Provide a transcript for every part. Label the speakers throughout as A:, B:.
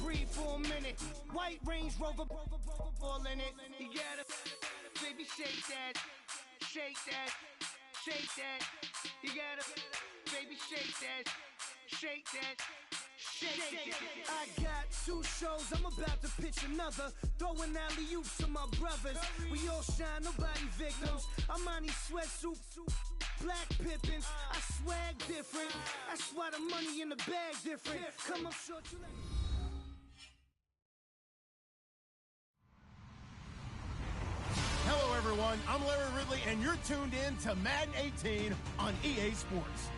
A: breathe for a minute. White Range Rover, all in it. You gotta, baby, shake that, shake that, shake that. You gotta, baby, shake that, shake that. I got 2 shows, I'm about to pitch another. Throwing alley-oops to my brothers. We all shine, nobody victims. I'm on these sweatsuit, black Pippins. I swag different. That's why the money in the bag different. Come up short, you like...
B: Hello, everyone. I'm Larry Ridley, and you're tuned in to Madden 18 on EA Sports.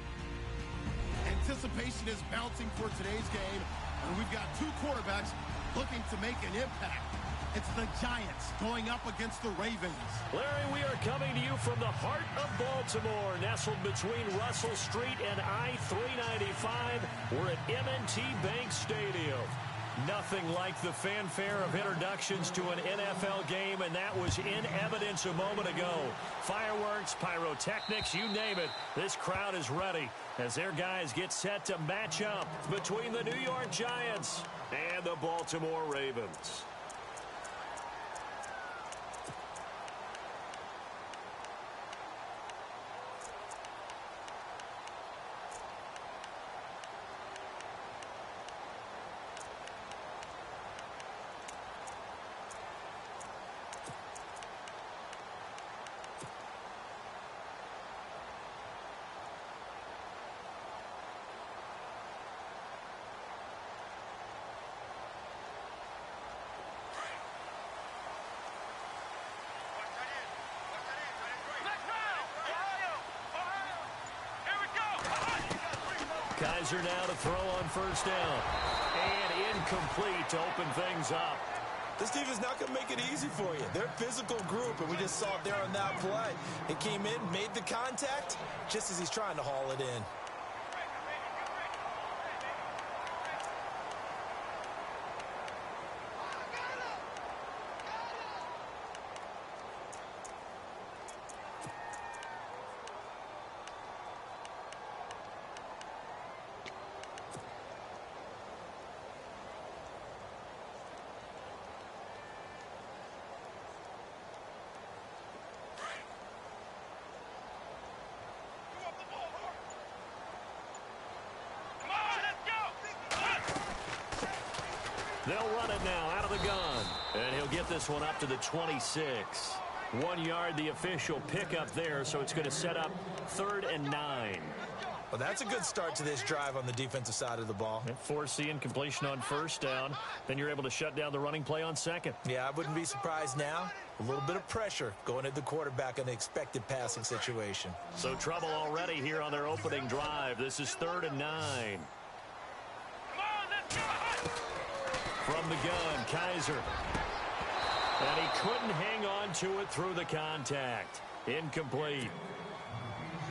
B: Anticipation is bouncing for today's game, and we've got 2 quarterbacks looking to make an impact. It's the Giants going up against the Ravens.
C: Larry, we are coming to you from the heart of Baltimore, nestled between Russell Street and I-395. We're at M&T Bank Stadium. Nothing like the fanfare of introductions to an NFL game, and that was in evidence a moment ago. Fireworks, pyrotechnics, you name it. This crowd is ready as their guys get set to match up between the New York Giants and the Baltimore Ravens. Kaiser now to throw on first down. And incomplete to open things up.
D: This defense not going to make it easy for you. They're a physical group, and we just saw it there on that play. He came in, made the contact, just as he's trying to haul it in.
C: They'll run it now out of the gun. And he'll get this one up to the 26. 1 yard, the official pickup there, so it's going to set up 3rd and 9.
D: Well, that's a good start to this drive on the defensive side of the ball.
C: Forcing completion on first down. Then you're able to shut down the running play on second.
D: Yeah, I wouldn't be surprised now. A little bit of pressure going at the quarterback in an expected passing situation.
C: So trouble already here on their opening drive. This is 3rd and 9. From the gun, Kaiser. And he couldn't hang on to it through the contact. Incomplete.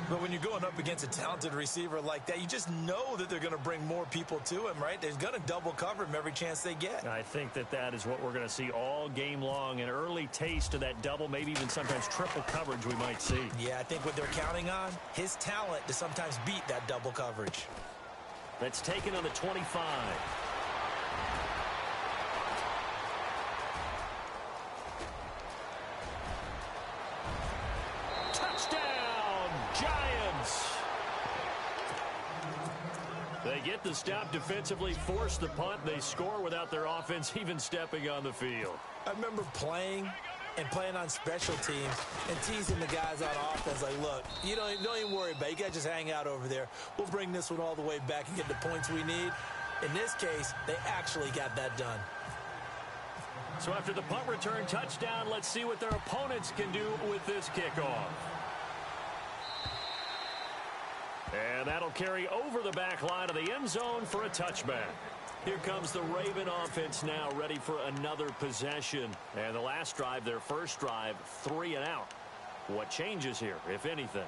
D: But when you're going up against a talented receiver like that, you just know that they're going to bring more people to him, right? They're going to double cover him every chance they get.
C: I think that is what we're going to see all game long. An early taste of that double, maybe even sometimes triple coverage we might see.
D: Yeah, I think what they're counting on, his talent to sometimes beat that double coverage.
C: That's taken on the 25. They get the stop defensively, force the punt. They score without their offense even stepping on the field.
D: I remember playing on special teams and teasing the guys on offense like, look, you don't even worry about it. You guys just hang out over there. We'll bring this one all the way back and get the points we need. In this case, they actually got that done.
C: So after the punt return touchdown, let's see what their opponents can do with this kickoff. And that'll carry over the back line of the end zone for a touchback. Here comes the Raven offense now, ready for another possession. And the last drive, their first drive, 3 and out. What changes here, if anything?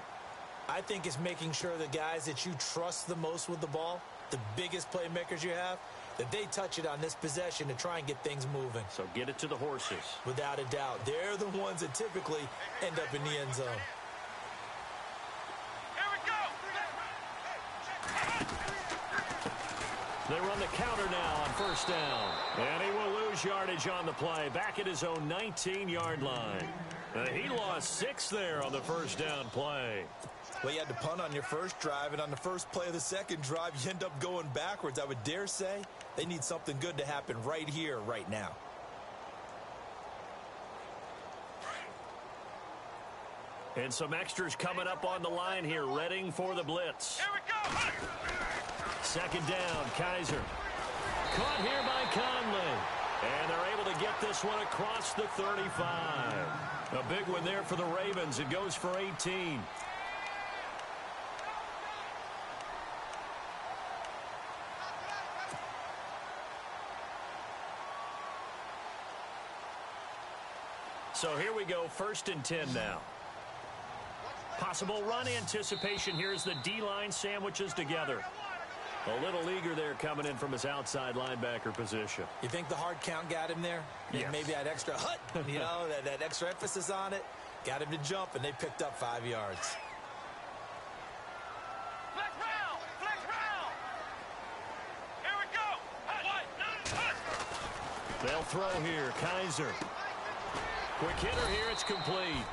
D: I think it's making sure the guys that you trust the most with the ball, the biggest playmakers you have, that they touch it on this possession to try and get things moving.
C: So get it to the horses.
D: Without a doubt. They're the ones that typically end up in the end zone.
C: They run the counter now on first down. And he will lose yardage on the play, back at his own 19-yard line. He lost 6 there on the first down play.
D: Well, you had to punt on your first drive, and on the first play of the second drive, you end up going backwards. I would dare say they need something good to happen right here, right now.
C: And some extras coming up on the line here, readying for the blitz.
E: Here we go.
C: Second down, Kaiser. Caught here by Conley. And they're able to get this one across the 35. A big one there for the Ravens. It goes for 18. So here we go, 1st and 10 now. Possible run anticipation here as the D-line sandwiches together. A little eager there coming in from his outside linebacker position.
D: You think the hard count got him there?
C: Yes.
D: Maybe that extra hut, you know, that extra emphasis on it. Got him to jump, and they picked up 5 yards.
E: Flex round. Flex round. Here we go.
C: They'll throw here. Kaiser. Quick hitter here. It's complete.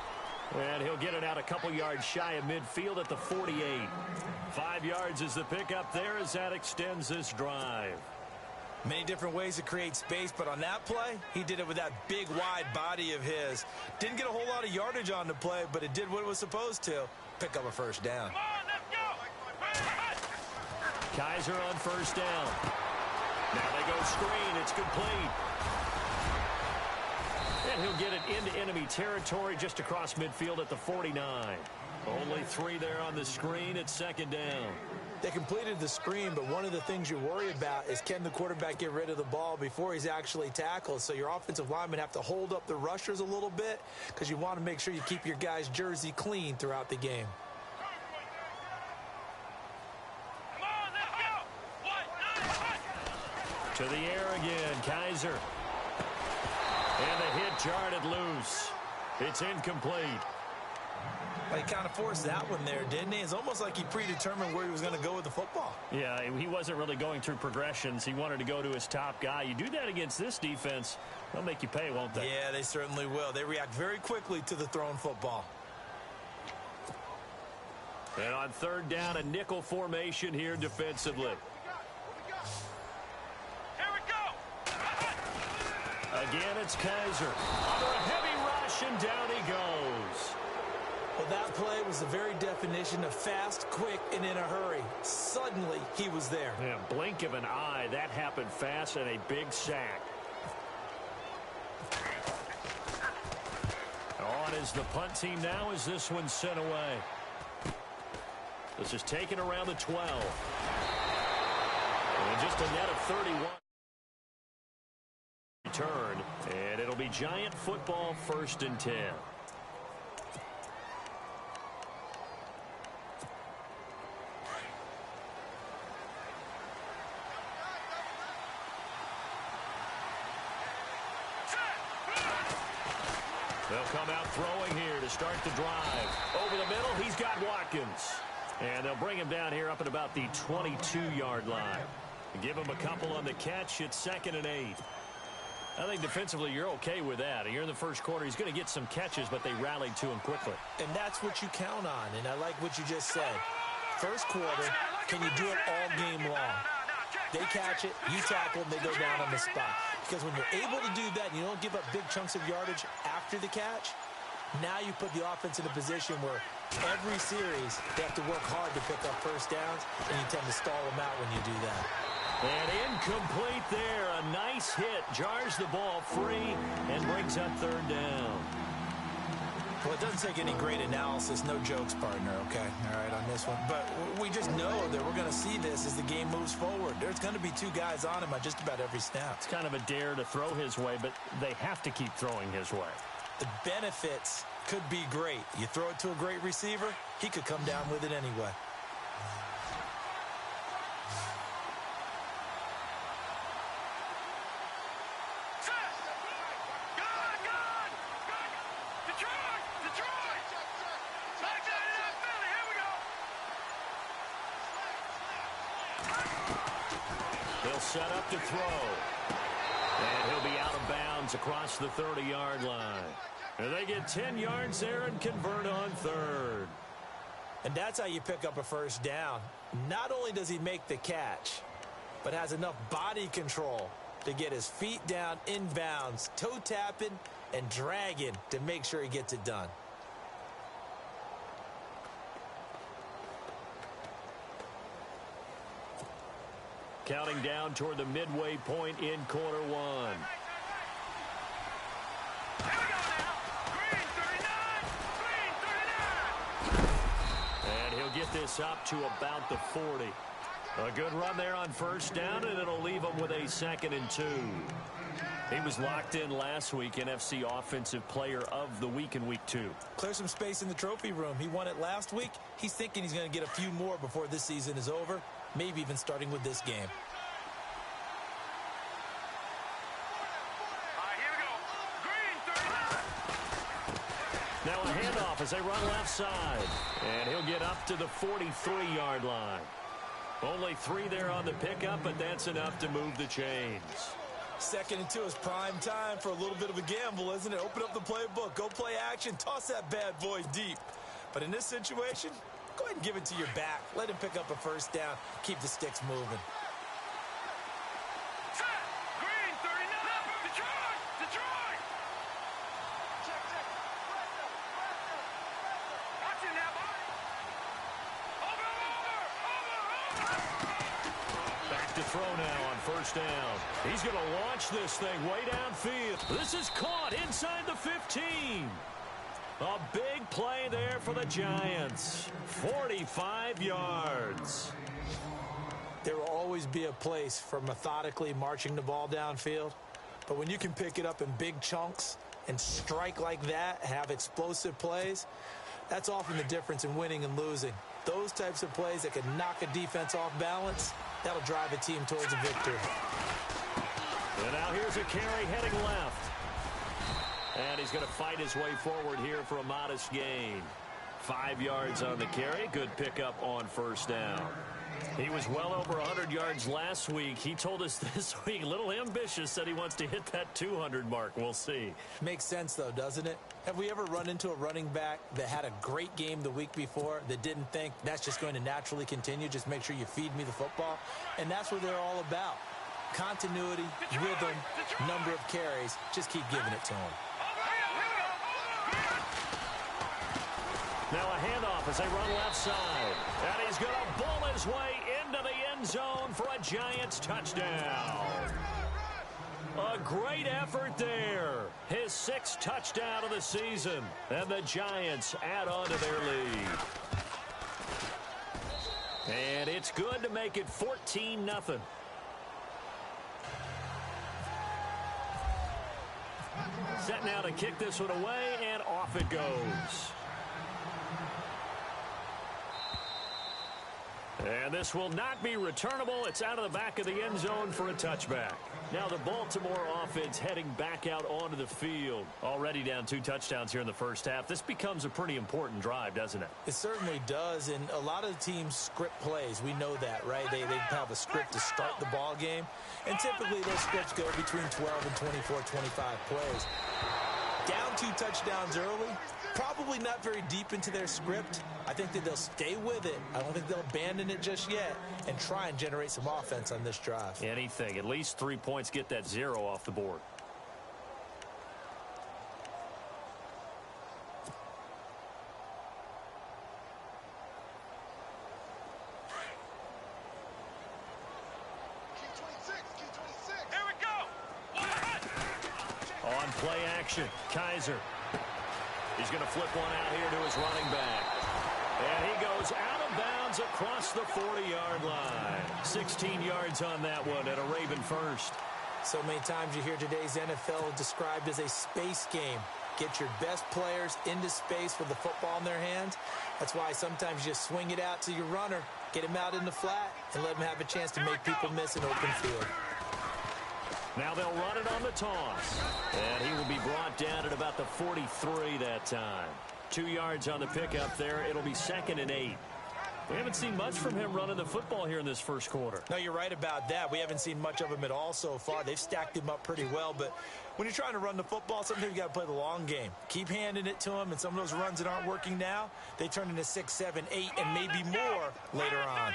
C: And he'll get it out a couple yards shy of midfield at the 48. 5 yards is the pickup there as that extends this drive.
D: Many different ways to create space, but on that play, he did it with that big, wide body of his. Didn't get a whole lot of yardage on the play, but it did what it was supposed to. Pick up a first down.
E: Come on, let's go.
C: Kaiser on first down. Now they go screen. It's complete. And he'll get it into enemy territory just across midfield at the 49. Only 3 there on the screen at second down.
D: They completed the screen, but one of the things you're worried about is can the quarterback get rid of the ball before he's actually tackled. So your offensive linemen have to hold up the rushers a little bit because you want to make sure you keep your guy's jersey clean throughout the game.
E: Come on, let's go.
C: To the air again, Kaiser. And the hit jarred it loose. It's incomplete.
D: Well, he kind of forced that one there, didn't he? It's almost like he predetermined where he was going to go with the football.
C: Yeah, he wasn't really going through progressions. He wanted to go to his top guy. You do that against this defense, they'll make you pay, won't they?
D: Yeah, they certainly will. They react very quickly to the thrown football.
C: And on third down, a nickel formation here defensively. Again, it's Kaiser. Under a heavy rush, and down he goes.
D: Well, that play was the very definition of fast, quick, and in a hurry. Suddenly, he was there.
C: Yeah, blink of an eye. That happened fast and a big sack. On is the punt team now as this one's sent away. This is taken around the 12. And just a net of 31. Return, and it'll be Giant football 1st and 10. They'll come out throwing here to start the drive. Over the middle, he's got Watkins. And they'll bring him down here up at about the 22-yard line. Give him a couple on the catch. It's 2nd and 8. I think defensively you're okay with that. You're in the first quarter. He's going to get some catches, but they rallied to him quickly.
D: And that's what you count on, and I like what you just said. First quarter, can you do it all game long? They catch it, you tackle, and they go down on the spot. Because when you're able to do that and you don't give up big chunks of yardage after the catch, now you put the offense in a position where every series they have to work hard to pick up first downs, and you tend to stall them out when you do that.
C: And incomplete there. A nice hit. Jars the ball free and brings up third down.
D: Well, it doesn't take any great analysis. No jokes, partner, okay? All right, on this one. But we just know that we're going to see this as the game moves forward. There's going to be 2 guys on him on just about every snap.
C: It's kind of a dare to throw his way, but they have to keep throwing his way.
D: The benefits could be great. You throw it to a great receiver, he could come down with it anyway.
C: All set up to throw. And he'll be out of bounds across the 30-yard line. And they get 10 yards there and convert on third.
D: And that's how you pick up a first down. Not only does he make the catch, but has enough body control to get his feet down inbounds, toe tapping and dragging to make sure he gets it done.
C: Counting down toward the midway point in quarter one.
E: Here we go now. Green 39. Green 39.
C: And he'll get this up to about the 40. A good run there on first down, and it'll leave him with a 2nd and 2. He was locked in last week, NFC Offensive Player of the Week in Week 2.
D: Clear some space in the trophy room. He won it last week. He's thinking he's going to get a few more before this season is over, maybe even starting with this game.
E: Here we go. Green 39.
C: Now a handoff as they run left side. And he'll get up to the 43-yard line. Only 3 there on the pickup, but that's enough to move the chains.
D: 2nd and 2 is prime time for a little bit of a gamble, isn't it? Open up the playbook, go play action, toss that bad boy deep. But in this situation, go ahead and give it to your back. Let him pick up a first down, keep the sticks moving.
E: Set. Green 39. Detroit. Detroit. Watch it now, boy. Over.
C: Back to throw now on first down. He's going to launch this thing way downfield. This is caught inside the 15. A big play there for the Giants. 45 yards.
D: There will always be a place for methodically marching the ball downfield. But when you can pick it up in big chunks and strike like that, have explosive plays, that's often the difference in winning and losing. Those types of plays that can knock a defense off balance, that'll drive a team towards a victory.
C: And now here's a carry heading left. And he's going to fight his way forward here for a modest gain. 5 yards on the carry. Good pickup on first down. He was well over 100 yards last week. He told us this week, a little ambitious, said he wants to hit that 200 mark. We'll see.
D: Makes sense, though, doesn't it? Have we ever run into a running back that had a great game the week before that didn't think that's just going to naturally continue? Just make sure you feed me the football. And that's what they're all about. Continuity, rhythm, number of carries. Just keep giving it to him.
C: Now a handoff as they run left side. And he's going to bull his way into the end zone for a Giants touchdown. A great effort there. His 6th touchdown of the season. And the Giants add on to their lead. And it's good to make it 14-0. Set now to kick this one away, and off it goes. And this will not be returnable. It's out of the back of the end zone for a touchback. Now the Baltimore offense heading back out onto the field. Already down 2 touchdowns here in the first half. This becomes a pretty important drive, doesn't it?
D: It certainly does, and a lot of the teams script plays. We know that, right? They have a script to start the ball game, and typically those scripts go between 12 and 24, 25 plays. Down 2 touchdowns early, probably not very deep into their script. I think that they'll stay with it. I don't think they'll abandon it just yet and try and generate some offense on this drive.
C: Anything. At least 3 points, get that 0 off the board.
E: Here we go.
C: On play action, Kaiser. He's going to flip one out here to his running back. And he goes out of bounds across the 40-yard line. 16 yards on that one and a Raven first.
D: So many times you hear today's NFL described as a space game. Get your best players into space with the football in their hands. That's why sometimes you just swing it out to your runner, get him out in the flat, and let him have a chance to make people miss an open field.
C: Now they'll run it on the toss. And he will be brought down at about the 43 that time. 2 yards on the pickup there. It'll be 2nd and 8. We haven't seen much from him running the football here in this first quarter.
D: No, you're right about that. We haven't seen much of him at all so far. They've stacked him up pretty well, but when you're trying to run the football, sometimes you got to play the long game. Keep handing it to him, and some of those runs that aren't working now, they turn into 6, 7, 8, and maybe more later on.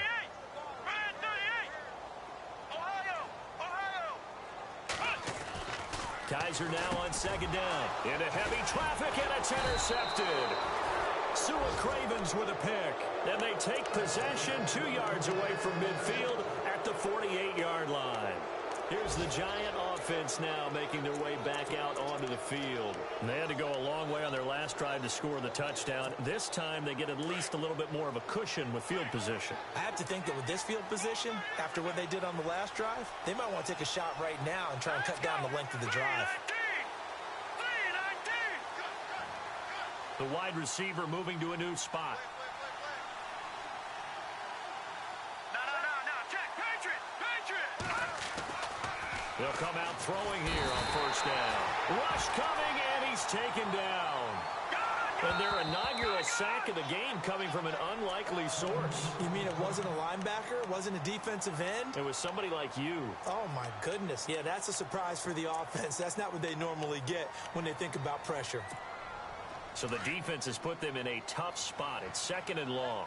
C: Kaiser now on second down. Into heavy traffic, and it's intercepted. Sua Cravens with a pick. And they take possession 2 yards away from midfield at the 48-yard line. Here's the Giant offense now making their way back out onto the field. And they had to go a long way on their last drive to score the touchdown. This time they get at least a little bit more of a cushion with field position.
D: I have to think that with this field position, after what they did on the last drive, they might want to take a shot right now and try and cut down the length of the drive.
C: The wide receiver moving to a new spot. They'll come out throwing here on first down. Rush coming, and he's taken down. And their inaugural sack of the game coming from an unlikely source.
D: You mean it wasn't a linebacker? It wasn't a defensive end?
C: It was somebody like you.
D: Oh, my goodness. Yeah, that's a surprise for the offense. That's not what they normally get when they think about pressure.
C: So the defense has put them in a tough spot. It's second and long.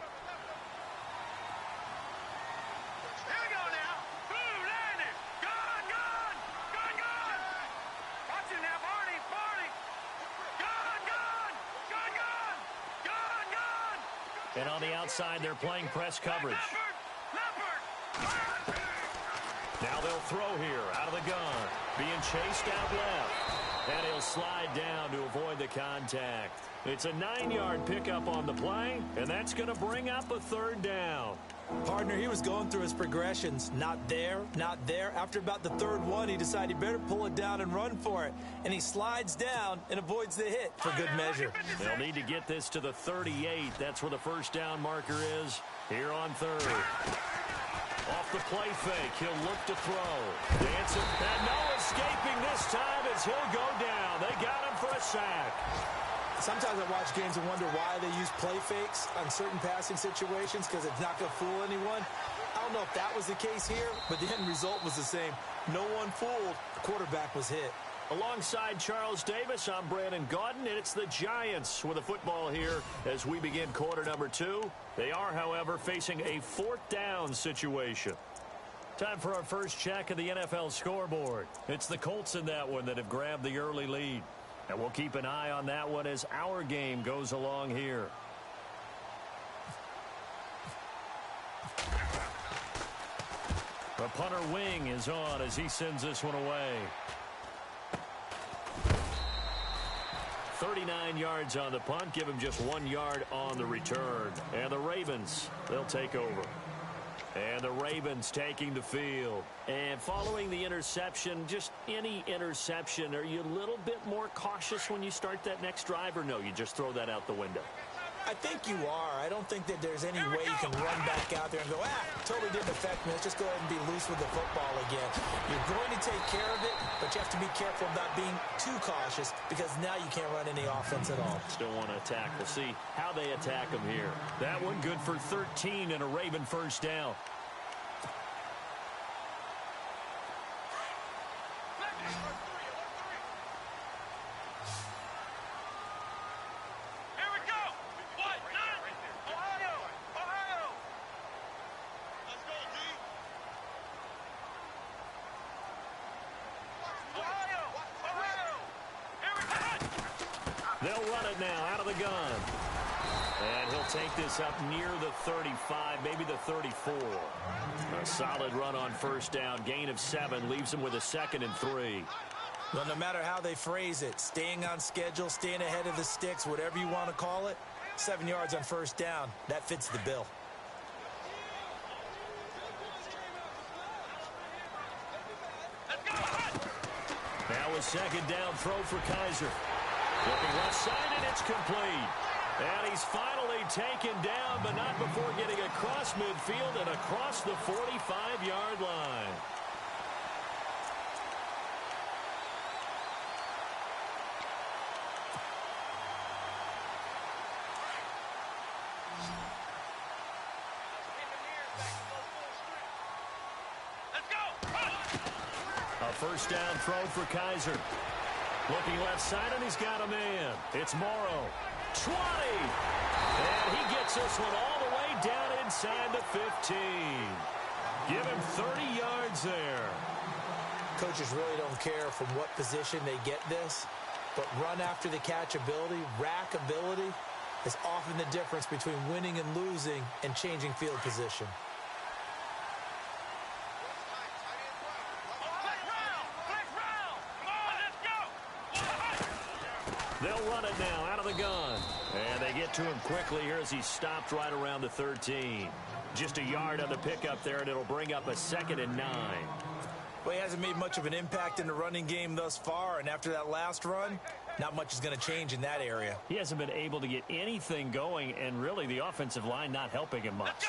C: And on the outside, they're playing press coverage. Now they'll throw here out of the gun. Being chased out left. And he'll slide down to avoid the contact. It's a 9-yard pickup on the play, and that's going to bring up a third down.
D: Partner, he was going through his progressions. Not there, not there. After about the third one, he decided he better pull it down and run for it. And he slides down and avoids the hit for good measure.
C: They'll need to get this to the 38. That's where the first down marker is here on third. Off the play fake, he'll look to throw. Dancing, and no escaping this time as he'll go down. They got him for a sack.
D: Sometimes I watch games and wonder why they use play fakes on certain passing situations because it's not going to fool anyone. I don't know if that was the case here, but the end result was the same. No one fooled. The quarterback was hit.
C: Alongside Charles Davis, I'm Brandon Gaudin, and it's the Giants with a football here as we begin quarter number 2. They are, however, facing a fourth down situation. Time for our first check of the NFL scoreboard. It's the Colts in that one that have grabbed the early lead. And we'll keep an eye on that one as our game goes along here. The punter wing is on as he sends this one away. 39 yards on the punt. Give him just 1 yard on the return. And the Ravens, they'll take over. And the Ravens taking the field. And following the interception, just any interception, are you a little bit more cautious when you start that next drive, or no, you just throw that out the window?
D: I think you are. I don't think that there's any way you can run back out there and go, totally didn't affect me. Let's just go ahead and be loose with the football again. You're going to take care of it, but you have to be careful about being too cautious because now you can't run any offense at all.
C: Still want to attack. We'll see how they attack them here. That one good for 13 and a Raven first down. They'll run it now out of the gun. And he'll take this up near the 35, maybe the 34. A solid run on first down. Gain of 7 leaves him with a 2nd and 3.
D: Well, no matter how they phrase it, staying on schedule, staying ahead of the sticks, whatever you want to call it, 7 yards on first down, that fits the bill.
C: Now a second down throw for Kaiser. Looking left side, and it's complete. And he's finally taken down, but not before getting across midfield and across the 45-yard line. first down throw for Kaiser. Looking left side, and he's got a man. It's Morrow. 20. And he gets this one all the way down inside the 15. Give him 30 yards there.
D: Coaches really don't care from what position they get this, but run after the catch ability, rack ability, is often the difference between winning and losing and changing field position.
C: They'll run it now out of the gun. And they get to him quickly here as he stopped right around the 13. Just a yard on the pickup there, and it'll bring up a 2nd and 9.
D: Well, he hasn't made much of an impact in the running game thus far, and after that last run, not much is going to change in that area.
C: He hasn't been able to get anything going, and really the offensive line not helping him much.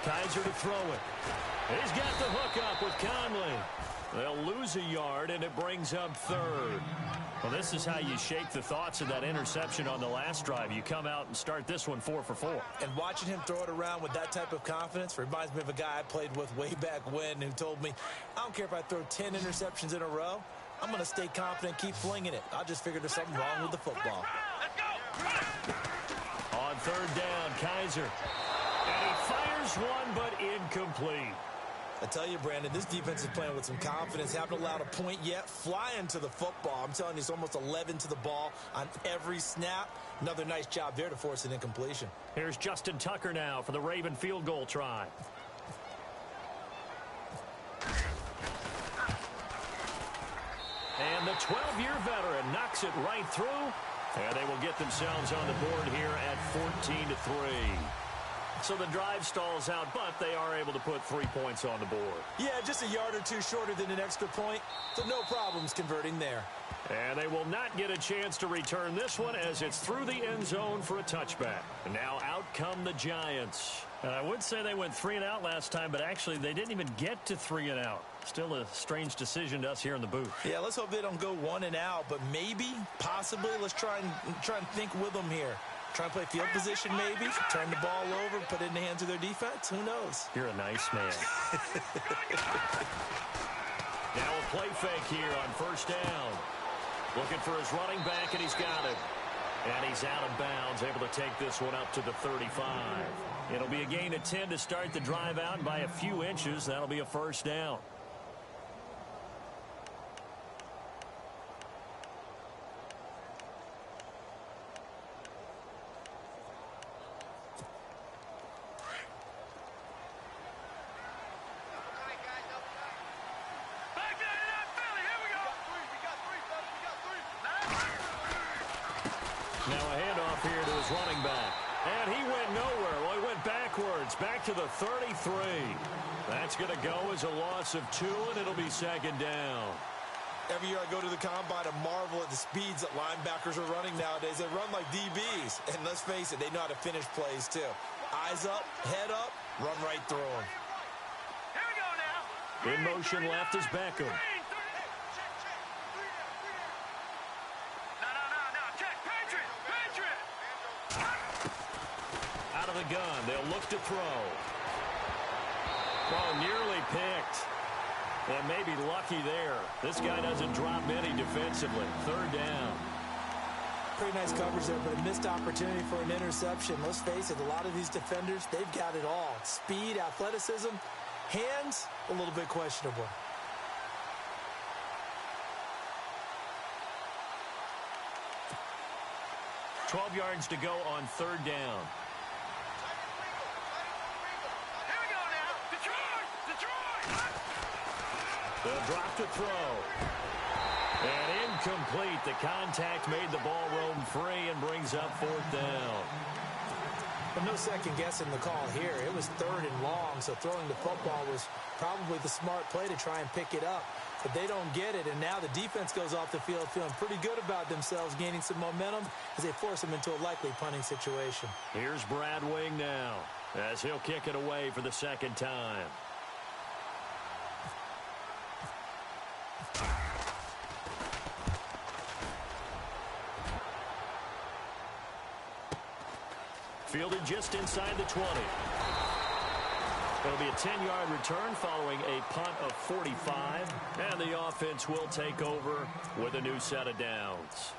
C: Kaiser to throw it. He's got the hook up with Conley. They'll lose a yard, and it brings up 3rd. Well, this is how you shake the thoughts of that interception on the last drive. You come out and start this one 4 for 4.
D: And watching him throw it around with that type of confidence reminds me of a guy I played with way back when who told me, I don't care if I throw 10 interceptions in a row. I'm going to stay confident, keep flinging it. I just figured there's something wrong with the football.
C: On 3rd down, Kaiser. And he fires one, but incomplete.
D: I tell you, Brandon, this defense is playing with some confidence. Haven't allowed a point yet. Flying to the football. I'm telling you, it's almost 11 to the ball on every snap. Another nice job there to force an incompletion.
C: Here's Justin Tucker now for the Raven field goal try. And the 12-year veteran knocks it right through. And they will get themselves on the board here at 14-3. So the drive stalls out, but they are able to put 3 points on the board.
D: Yeah, just a yard or two shorter than an extra point, so no problems converting there.
C: And they will not get a chance to return this one as it's through the end zone for a touchback. And now out come the Giants. And I would say they went 3 and out last time, but actually they didn't even get to 3 and out. Still a strange decision to us here in the booth.
D: Yeah, let's hope they don't go 1 and out, but maybe, possibly, let's try and think with them here. Try and play field position maybe, turn the ball over, put it in the hands of their defense. Who knows?
C: You're a nice man. Now a play fake here on 1st down. Looking for his running back, and he's got it. And he's out of bounds, able to take this one up to the 35. It'll be a gain of 10 to start the drive out, and by a few inches, that'll be a 1st down. Running back. And he went nowhere. Well, he went backwards. Back to the 33. That's going to go as a loss of 2, and it'll be 2nd down.
D: Every year I go to the combine and marvel at the speeds that linebackers are running nowadays. They run like DBs. And let's face it, they know how to finish plays, too. Eyes up, head up, run right through them.
E: Here we go now.
C: In motion left is Beckham. The gun. They'll look to throw. Oh, nearly picked. And maybe lucky there. This guy doesn't drop many defensively. 3rd down.
D: Pretty nice coverage there, but a missed opportunity for an interception. Let's face it, a lot of these defenders, they've got it all. Speed, athleticism, hands, a little bit questionable.
C: $12 yards to go on 3rd down. They'll drop to throw. And incomplete. The contact made the ball roam free and brings up 4th down.
D: But no second guessing the call here. It was 3rd and long, so throwing the football was probably the smart play to try and pick it up. But they don't get it, and now the defense goes off the field feeling pretty good about themselves, gaining some momentum as they force them into a likely punting situation.
C: Here's Brad Wing now as he'll kick it away for the 2nd time. Fielded just inside the 20. It'll be a 10-yard return following a punt of 45. And the offense will take over with a new set of downs.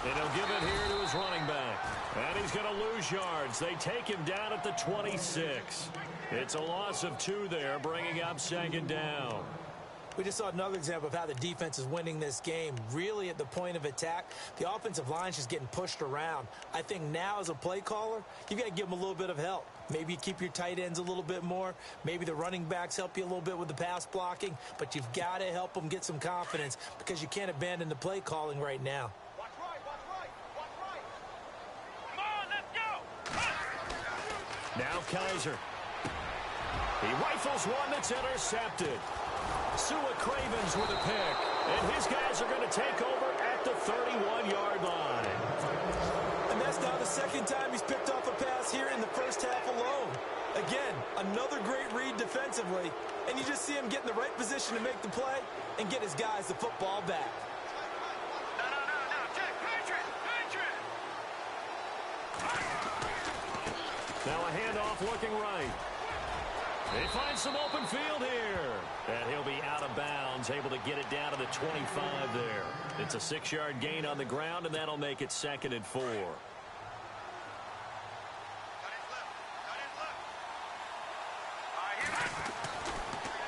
C: And he'll give it here to his running back. And he's going to lose yards. They take him down at the 26. It's a loss of 2 there, bringing up 2nd down.
D: We just saw another example of how the defense is winning this game. Really at the point of attack, the offensive line is just getting pushed around. I think now as a play caller, you've got to give them a little bit of help. Maybe you keep your tight ends a little bit more. Maybe the running backs help you a little bit with the pass blocking. But you've got to help them get some confidence because you can't abandon the play calling right now.
C: Now Kaiser. He rifles one that's intercepted. Sua Cravens with a pick. And his guys are going to take over at the 31-yard line.
D: And that's now the second time he's picked off a pass here in the first half alone. Again, another great read defensively. And you just see him get in the right position to make the play and get his guys the football back.
C: Now a handoff looking right. He finds some open field here. And he'll be out of bounds, able to get it down to the 25 there. It's a 6-yard gain on the ground, and that'll make it 2nd and 4.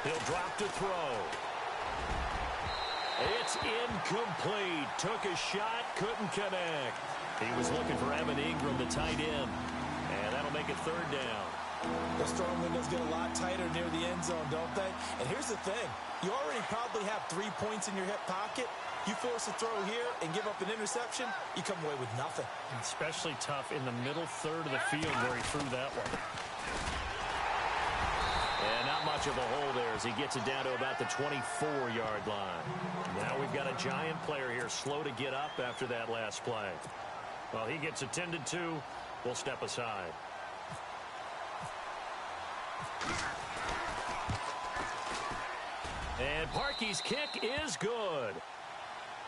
C: He'll drop to throw. It's incomplete. Took a shot, couldn't connect. He was looking for Evan Ingram, the tight end. And that'll make it 3rd down.
D: Those throwing windows get a lot tighter near the end zone, don't they? And here's the thing. You already probably have 3 points in your hip pocket. You force a throw here and give up an interception, you come away with nothing.
C: Especially tough in the middle third of the field where he threw that one. And not much of a hole there as he gets it down to about the 24-yard line. Now we've got a Giant player here slow to get up after that last play. Well, he gets attended to. We'll step aside. And Parkey's kick is good.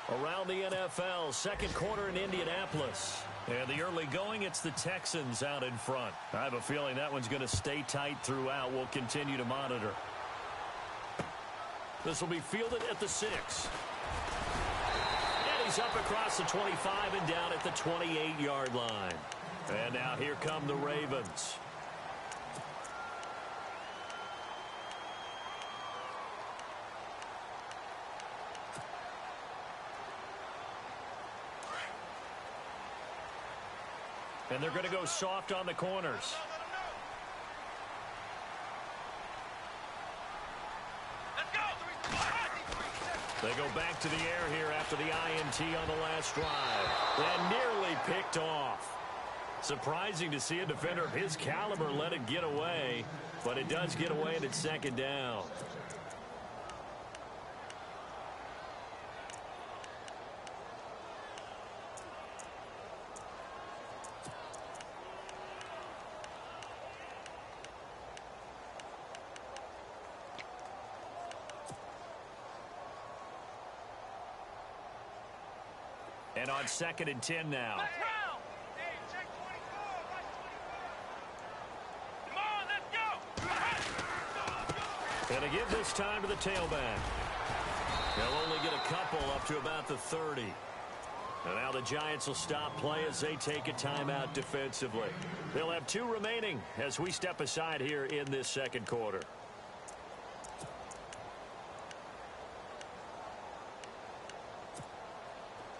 C: Around the NFL, 2nd quarter in Indianapolis. And the early going, it's the Texans out in front. I have a feeling that one's going to stay tight throughout. We'll continue to monitor. This will be fielded at the 6. And he's up across the 25 and down at the 28-yard line. And now here come the Ravens. And they're going to go soft on the corners. They go back to the air here after the INT on the last drive. And nearly picked off. Surprising to see a defender of his caliber let it get away. But it does get away and it's 2nd down. And on 2nd and 10 now. And a give this time to the tailback. They'll only get a couple up to about the 30. And now the Giants will stop play as they take a timeout defensively. They'll have 2 remaining as we step aside here in this 2nd quarter.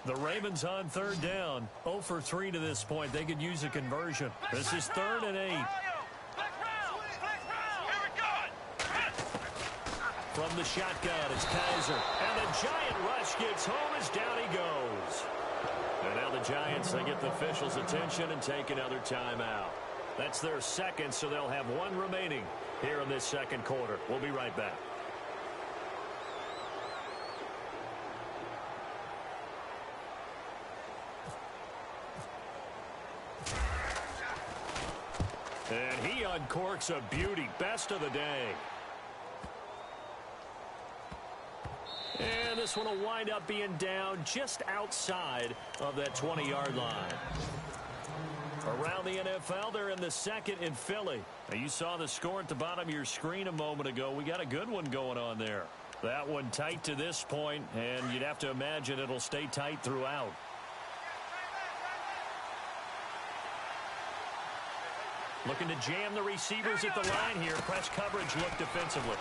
C: The Ravens on 3rd down. 0 for 3 to this point. They could use a conversion. This is 3rd and 8. From the shotgun, it's Kaiser. And the Giant rush gets home as down he goes. And now the Giants, they get the officials' attention and take another timeout. That's their second, so they'll have one remaining here in this second quarter. We'll be right back. And he uncorks a beauty. Best of the day. And this one will wind up being down just outside of that 20-yard line. Around the NFL, they're in the second in Philly. Now, you saw the score at the bottom of your screen a moment ago. We got a good one going on there. That one tight to this point, and you'd have to imagine it'll stay tight throughout. Looking to jam the receivers at the line here. Press coverage look defensively.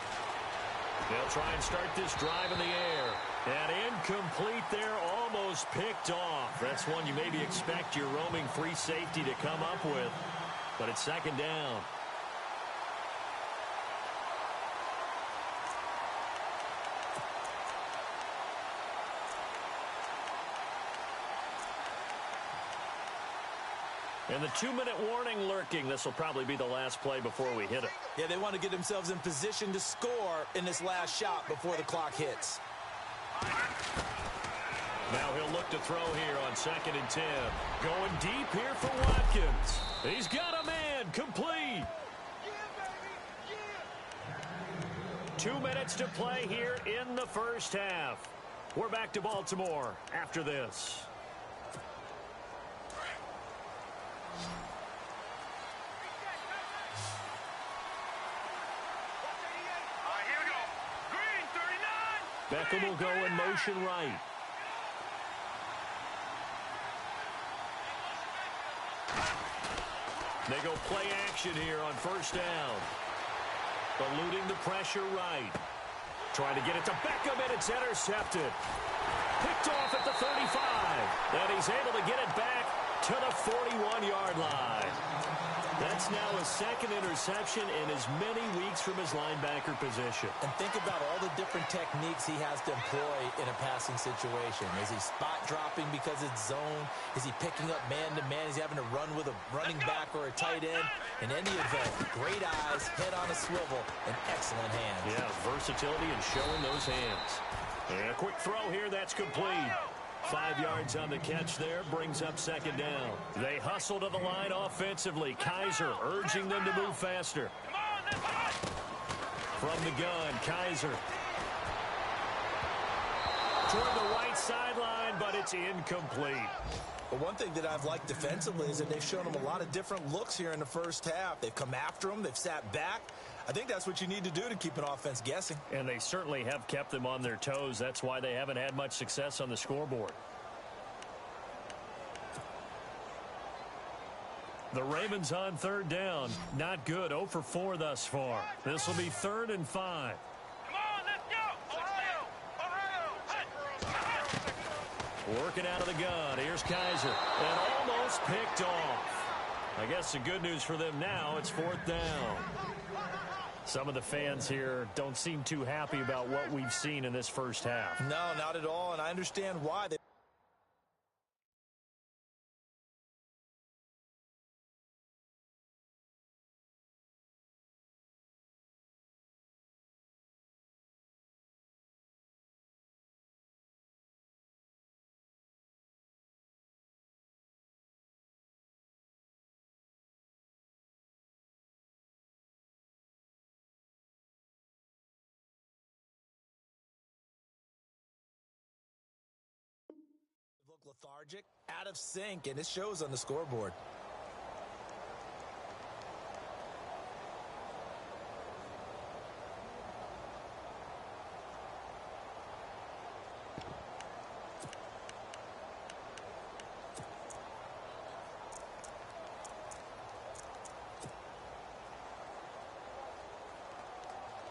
C: They'll try and start this drive in the air. And incomplete there, almost picked off. That's one you maybe expect your roaming free safety to come up with. But it's second down. And the 2-minute warning lurking. This will probably be the last play before we hit it.
D: Yeah, they want to get themselves in position to score in this last shot before the clock hits.
C: Now he'll look to throw here on 2nd and 10. Going deep here for Watkins. He's got a man. Complete. 2 minutes to play here in the first half. We're back to Baltimore after this. Beckham will go in motion right. They go play action here on first down. Eluding the pressure right. Trying to get it to Beckham, and it's intercepted. Picked off at the 35. And he's able to get it back to the 41-yard line. That's now his second interception in as many weeks from his linebacker position.
D: And think about all the different techniques he has to employ in a passing situation. Is he spot dropping because it's zone? Is he picking up man-to-man? Is he having to run with a running back or a tight end? In any event, great eyes, head on a swivel, and excellent hands.
C: Yeah, versatility and showing those hands. And a quick throw here, that's complete. 5 yards on the catch there, brings up second down. They hustle to the line offensively. Kaiser urging them to move faster. From the gun, Kaiser. Toward the right sideline, but it's incomplete.
D: But one thing that I've liked defensively is that they've shown them a lot of different looks here in the first half. They've come after them. They've sat back. I think that's what you need to do to keep an offense guessing.
C: And they certainly have kept them on their toes. That's why they haven't had much success on the scoreboard. The Ravens on third down. Not good. 0 for 4 thus far. This will be 3rd and 5.
E: Come on, let's go! Ohio!
C: Working out of the gun. Here's Kaiser. And almost picked off. I guess the good news for them now, it's 4th down. Some of the fans here don't seem too happy about what we've seen in this first half.
D: No, not at all, and I understand why. Look lethargic, out of sync, and it shows on the scoreboard.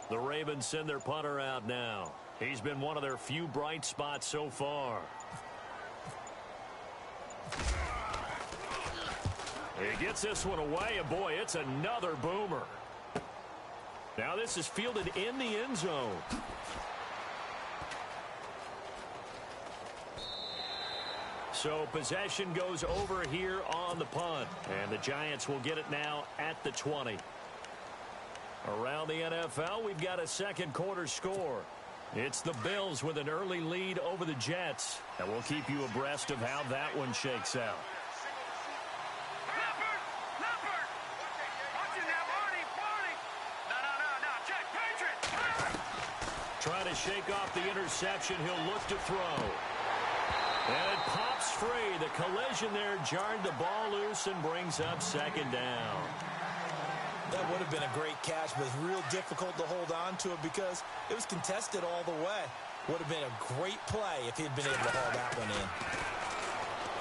C: The Ravens send their punter out now. He's been one of their few bright spots so far. He gets this one away, and boy, it's another boomer. Now this is fielded in the end zone. So possession goes over here on the punt. And the Giants will get it now at the 20. Around the NFL, we've got a second quarter score. It's the Bills with an early lead over the Jets. And we'll keep you abreast of how that one shakes out. Trying to shake off the interception. He'll look to throw. And it pops free. The collision there jarred the ball loose and brings up second down.
D: That would have been a great catch, but it's real difficult to hold on to it because it was contested all the way. Would have been a great play if he'd been able to haul that one in.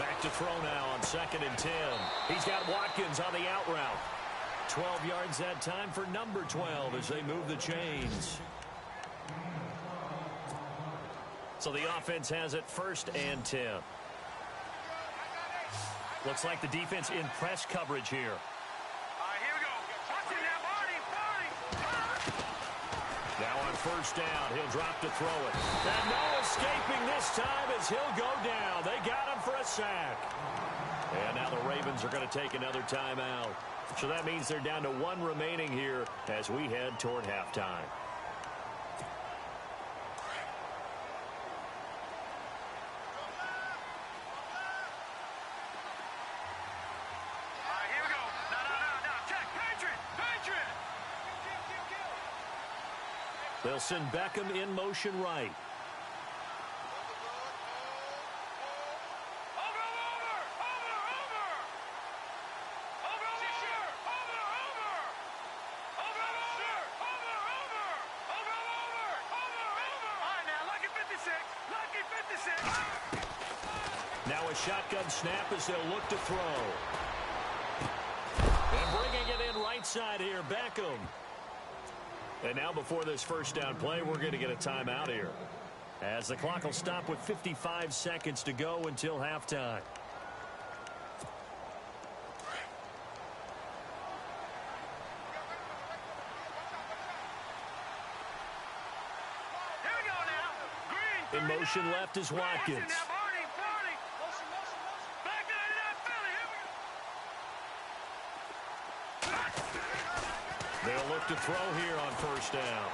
C: Back to throw now on 2nd and 10. He's got Watkins on the out route. 12 yards that time for number 12 as they move the chains. So the offense has it 1st and 10. Looks like the defense in press coverage here. Now on 1st down, he'll drop to throw it. And no escaping this time as he'll go down. They got him for a sack. And now the Ravens are going to take another timeout. So that means they're down to 1 remaining here as we head toward halftime. They'll send Beckham in motion right. Now a shotgun snap as they'll look to throw. And bringing it in right side here, Beckham. And now before this 1st down play, we're going to get a timeout here, as the clock will stop with 55 seconds to go until halftime. In motion left is Watkins. They'll look to throw here on 1st down.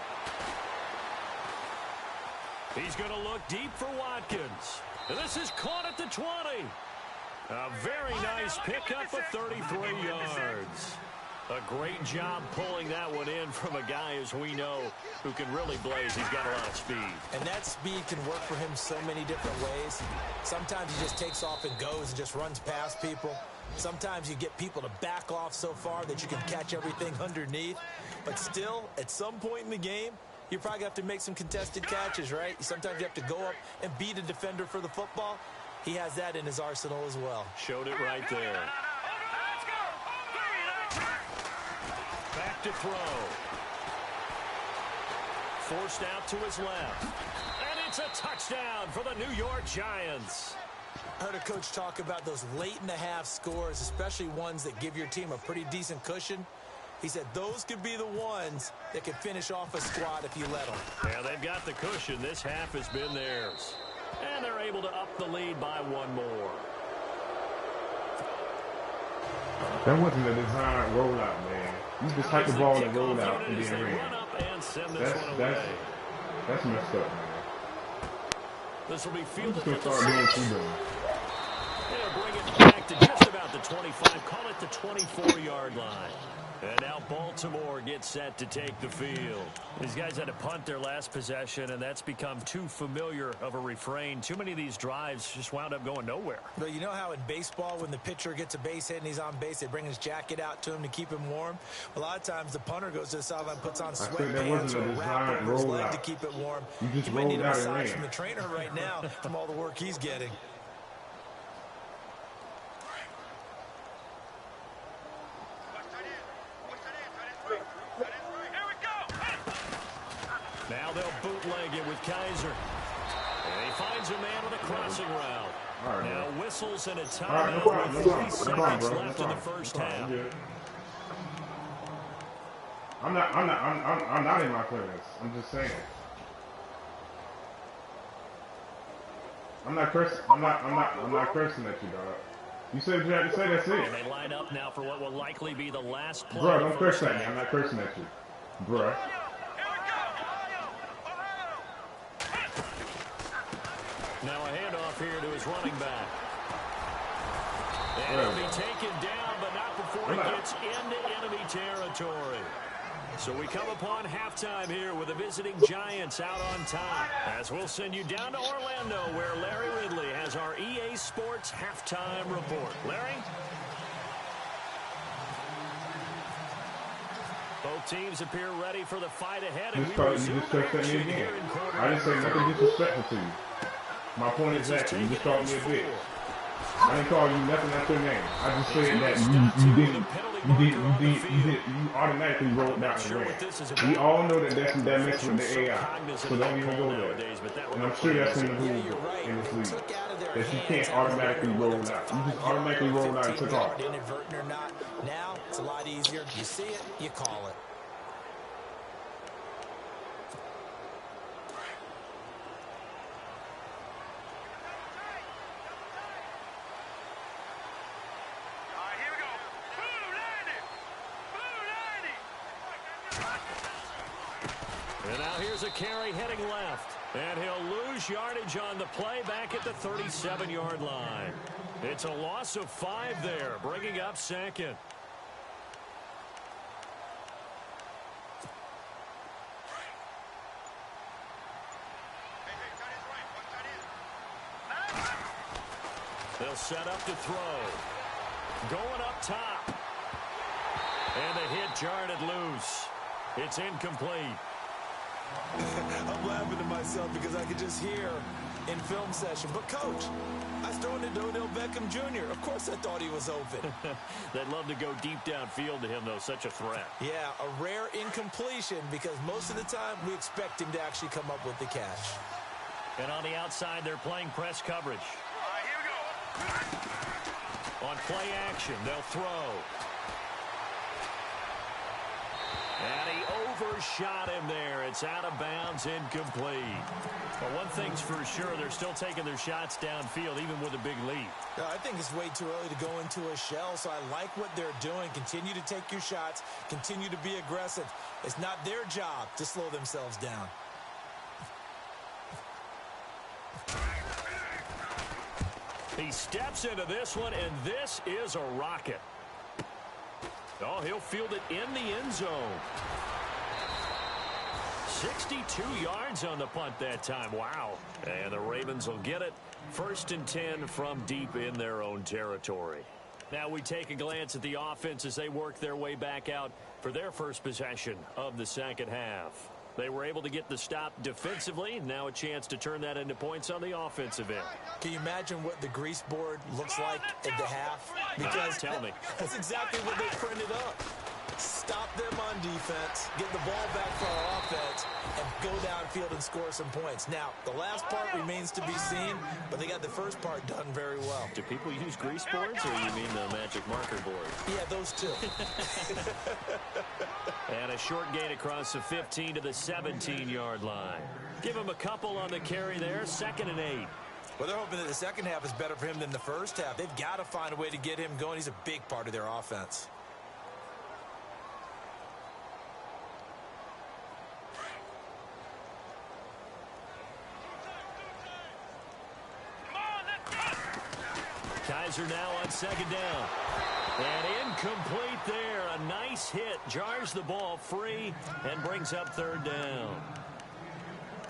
C: He's going to look deep for Watkins. And this is caught at the 20. A very nice pickup of 33 yards. A great job pulling that one in from a guy, as we know, who can really blaze. He's got a lot of speed.
D: And that speed can work for him so many different ways. Sometimes he just takes off and goes and just runs past people. Sometimes you get people to back off so far that you can catch everything underneath. But still, at some point in the game, you probably have to make some contested catches, right? Sometimes you have to go up and beat a defender for the football. He has that in his arsenal as well.
C: Showed it right there. Back to throw. Forced out to his left. And it's a touchdown for the New York Giants.
D: I heard a coach talk about those late-in-the-half scores, especially ones that give your team a pretty decent cushion. He said those could be the ones that could finish off a squad if you let them.
C: Yeah, they've got the cushion. This half has been theirs. And they're able to up the lead by 1 more.
F: That wasn't a designed rollout, man. You just type the ball and roll out and then ran. That's messed up, man.
C: This will be
F: I'm
C: fielded
F: just gonna
C: at
F: start doing
C: the 6.
F: two down.
C: They'll bring it back to just about the 25, call it the 24-yard line. And now Baltimore gets set to take the field. These guys had to punt their last possession, and that's become too familiar of a refrain. Too many of these drives just wound up going nowhere.
D: But you know how in baseball, when the pitcher gets a base hit and he's on base, they bring his jacket out to him to keep him warm? A lot of times the punter goes to the sideline, puts on sweatpants or a wrap over his leg to keep it warm.
F: You
D: might need a
F: rolled out
D: massage
F: and
D: from the trainer right now from all the work he's getting.
C: Now they'll bootleg it with Kaiser. And he finds a man with a crossing route.
F: Right,
C: now whistles and a
F: right,
C: timeout
F: no
C: with 3
F: problem,
C: seconds
F: bro.
C: left in the first half.
F: I'm not in my clearance. I'm just saying. I'm not cursing. I'm not cursing at you, dog. You said what you had to say. That's it.
C: And they line up now for what will likely be the last play.
F: Bro, don't curse at me. I'm not cursing at you, bro.
C: Now a handoff here to his running back. And he'll be taken down, but not before he gets into enemy territory. So we come upon halftime here with the visiting Giants out on top. As we'll send you down to Orlando, where Larry Ridley has our EA Sports halftime report. Larry? Both teams appear ready for the fight ahead. And
F: You just cursed at me again. I didn't say nothing disrespectful to you. My point is that you just called me a bitch. I didn't call you nothing out your name. I just said that you automatically rolled down the ran. We all know that that messes with the AI, so don't even go there. And I'm sure that's in the rule in this league, that you can't automatically roll out. You just automatically rolled out and took off.
D: Inadvertent or not, now it's a lot easier. You see it, you call it.
C: And now here's a carry heading left. And he'll lose yardage on the play back at the 37-yard line. It's a loss of 5 there, bringing up second. They'll set up to throw. Going up top. And the hit jarred it loose. It's incomplete.
D: I'm laughing to myself because I could just hear in film session. But, Coach, I was throwing to Odell Beckham Jr. Of course I thought he was open.
C: They'd love to go deep downfield to him, though. Such a threat.
D: Yeah, a rare incompletion because most of the time we expect him to actually come up with the catch.
C: And on the outside, they're playing press coverage.
E: Here we go.
C: On play action, they'll throw. And he overshot him there. It's out of bounds, incomplete. But one thing's for sure, they're still taking their shots downfield, even with a big lead.
D: I think it's way too early to go into a shell, so I like what they're doing. Continue to take your shots. Continue to be aggressive. It's not their job to slow themselves down.
C: He steps into this one, and this is a rocket. Oh, he'll field it in the end zone. 62 yards on the punt that time. Wow. And the Ravens will get it. 1st and 10 from deep in their own territory. Now we take a glance at the offense as they work their way back out for their first possession of the second half. They were able to get the stop defensively. Now a chance to turn that into points on the offensive end.
D: Can you imagine what the grease board looks like at the half? Because
C: tell me.
D: That's exactly what they printed up. Stop them on defense, get the ball back for our offense, and go downfield and score some points. Now, the last part remains to be seen, but they got the first part done very well.
C: Do people use grease boards, or you mean the magic marker board?
D: Yeah, those two.
C: And a short gain across the 15 to the 17-yard line. Give him a couple on the carry there, 2nd and 8.
D: Well, they're hoping that the second half is better for him than the first half. They've got to find a way to get him going. He's a big part of their offense.
C: Kaiser now on 2nd down. And incomplete there. A nice hit. Jars the ball free and brings up 3rd down.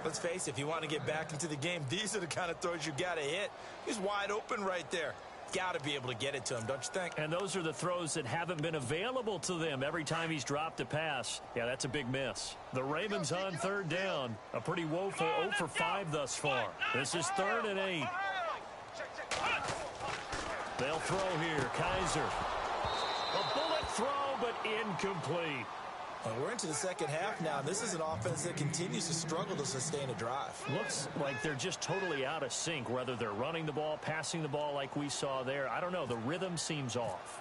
D: Let's face it, if you want to get back into the game, these are the kind of throws you got to hit. He's wide open right there. Got to be able to get it to him, don't you think?
C: And those are the throws that haven't been available to them every time he's dropped a pass. Yeah, that's a big miss. The Ravens on 3rd down. A pretty woeful 0 for 5 thus far. This is 3rd and 8. They'll throw here. Kaiser. A bullet throw, but incomplete.
D: Well, we're into the second half now. This is an offense that continues to struggle to sustain a drive.
C: Looks like they're just totally out of sync, whether they're running the ball, passing the ball like we saw there. I don't know. The rhythm seems off.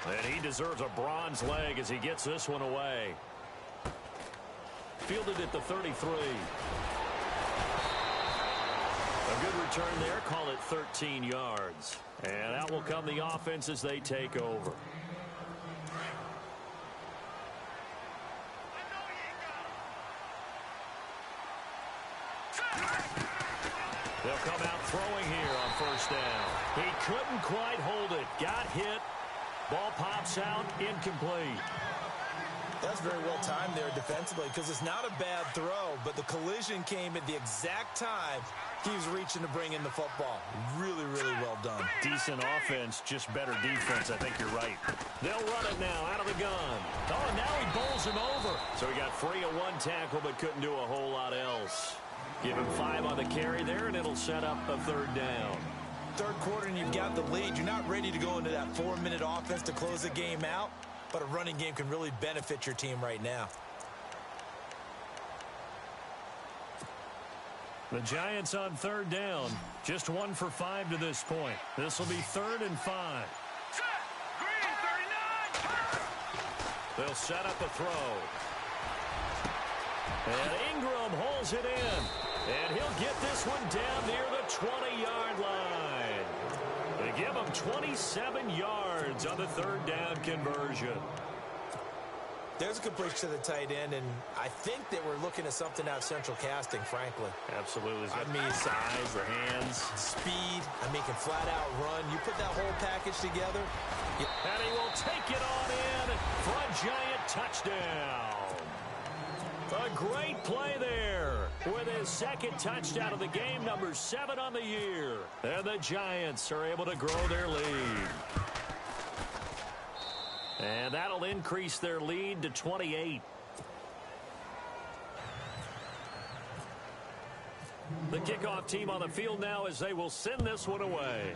C: And he deserves a bronze leg as he gets this one away. Fielded at the 33. return there, call it 13 yards. And out will come the offense as they take over. They'll come out throwing here on first down. He couldn't quite hold it. Got hit. Ball pops out, incomplete.
D: That's very well timed there defensively because it's not a bad throw, but the collision came at the exact time he was reaching to bring in the football. Really, really well done.
C: Decent offense, just better defense. I think you're right. They'll run it now out of the gun. Oh, and now he bowls him over. So he got free of one tackle but couldn't do a whole lot else. Give him 5 on the carry there, and it'll set up a third down.
D: Third quarter, and you've got the lead. You're not ready to go into that 4-minute offense to close the game out. But a running game can really benefit your team right now.
C: The Giants on third down. Just 1 for 5 to this point. This will be 3rd and 5. They'll set up a throw. And Ingram holds it in. And he'll get this one down near the 20-yard line. They give him 27 yards on the third down conversion.
D: There's a completion to the tight end, and I think that we're looking at something out of central casting, frankly.
C: Absolutely.
D: I mean,
C: size, the hands.
D: Speed. I mean, can flat out run. You put that whole package together.
C: And he will take it on in for a Giant touchdown. A great play there with his second touchdown of the game, number 7 on the year. And the Giants are able to grow their lead. And that'll increase their lead to 28. The kickoff team on the field now as they will send this one away.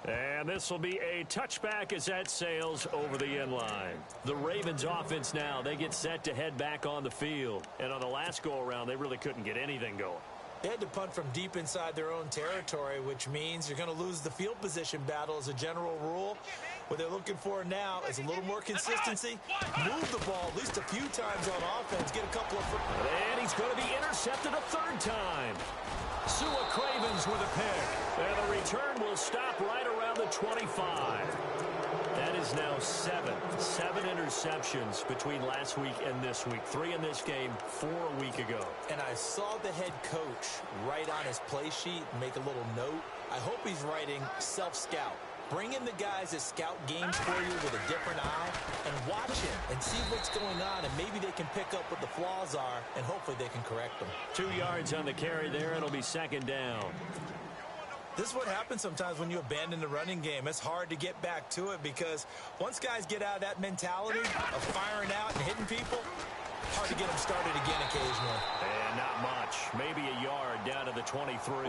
C: And this will be a touchback as that sails over the end line. The Ravens offense now, they get set to head back on the field. And on the last go-around, they really couldn't get anything going.
D: They had to punt from deep inside their own territory, which means you're going to lose the field position battle as a general rule. What they're looking for now is a little more consistency. Move the ball at least a few times on offense. Get a couple of...
C: And he's going to be intercepted a third time. Sua Cravens with a pick. And the return will stop right around the 25. That is now 7 interceptions between last week and this week. 3 in this game, 4 a week ago.
D: And I saw the head coach write on his play sheet, make a little note. I hope he's writing self-scout. Bring in the guys that scout games for you with a different eye and watch him and see what's going on, and maybe they can pick up what the flaws are, and hopefully they can correct them.
C: 2 yards on the carry there. It'll be second down.
D: This is what happens sometimes when you abandon the running game. It's hard to get back to it because once guys get out of that mentality of firing out and hitting people, hard to get them started again occasionally.
C: And not much. Maybe a yard down to the 23.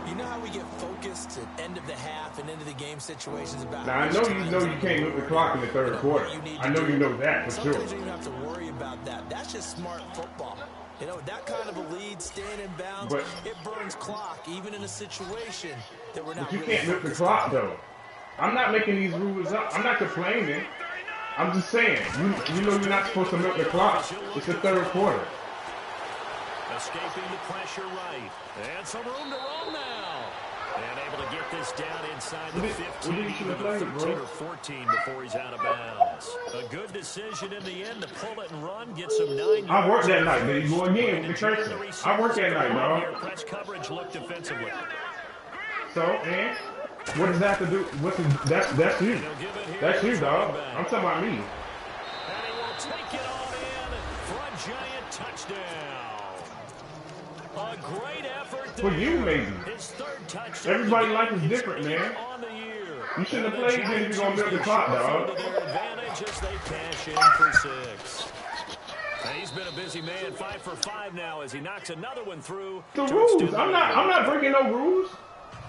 D: You know how we get focused at end of the half and into the game situations about...
F: Now, I know you can't milk the clock in the third quarter. I know you know that for sure.
D: Sometimes you don't have to worry about that. That's just smart football. You know, that kind of a lead, staying in bounds, but it burns clock, even in a situation that we're not...
F: But you can't milk the clock, though. I'm not making these rules up. I'm not complaining. I'm just saying, you know you're not supposed to milk the clock. It's the third quarter.
C: Escaping the pressure right. And some room to roll now. And able to get this down inside the 15 to the 13 or 14 before he's out of bounds. A good decision in the end to pull it and run, get some 9 yards.
F: I work that night, man. You go again with the cursor. I work that night, dog.
C: Press coverage look defensively.
F: So, and what does that have to do? That's you. That's you, dog. I'm talking about me.
C: And he will take it on in for a Giant touchdown. A great effort
F: for you, maybe.
C: His third touchdown.
F: Everybody life is different, man. You shouldn't have played then if you're going to milk the clock, dog.
C: Their advantage as they cash in for 6. And he's been a busy man, 5 for 5 now as he knocks another one through.
F: The rules. I'm not breaking no rules.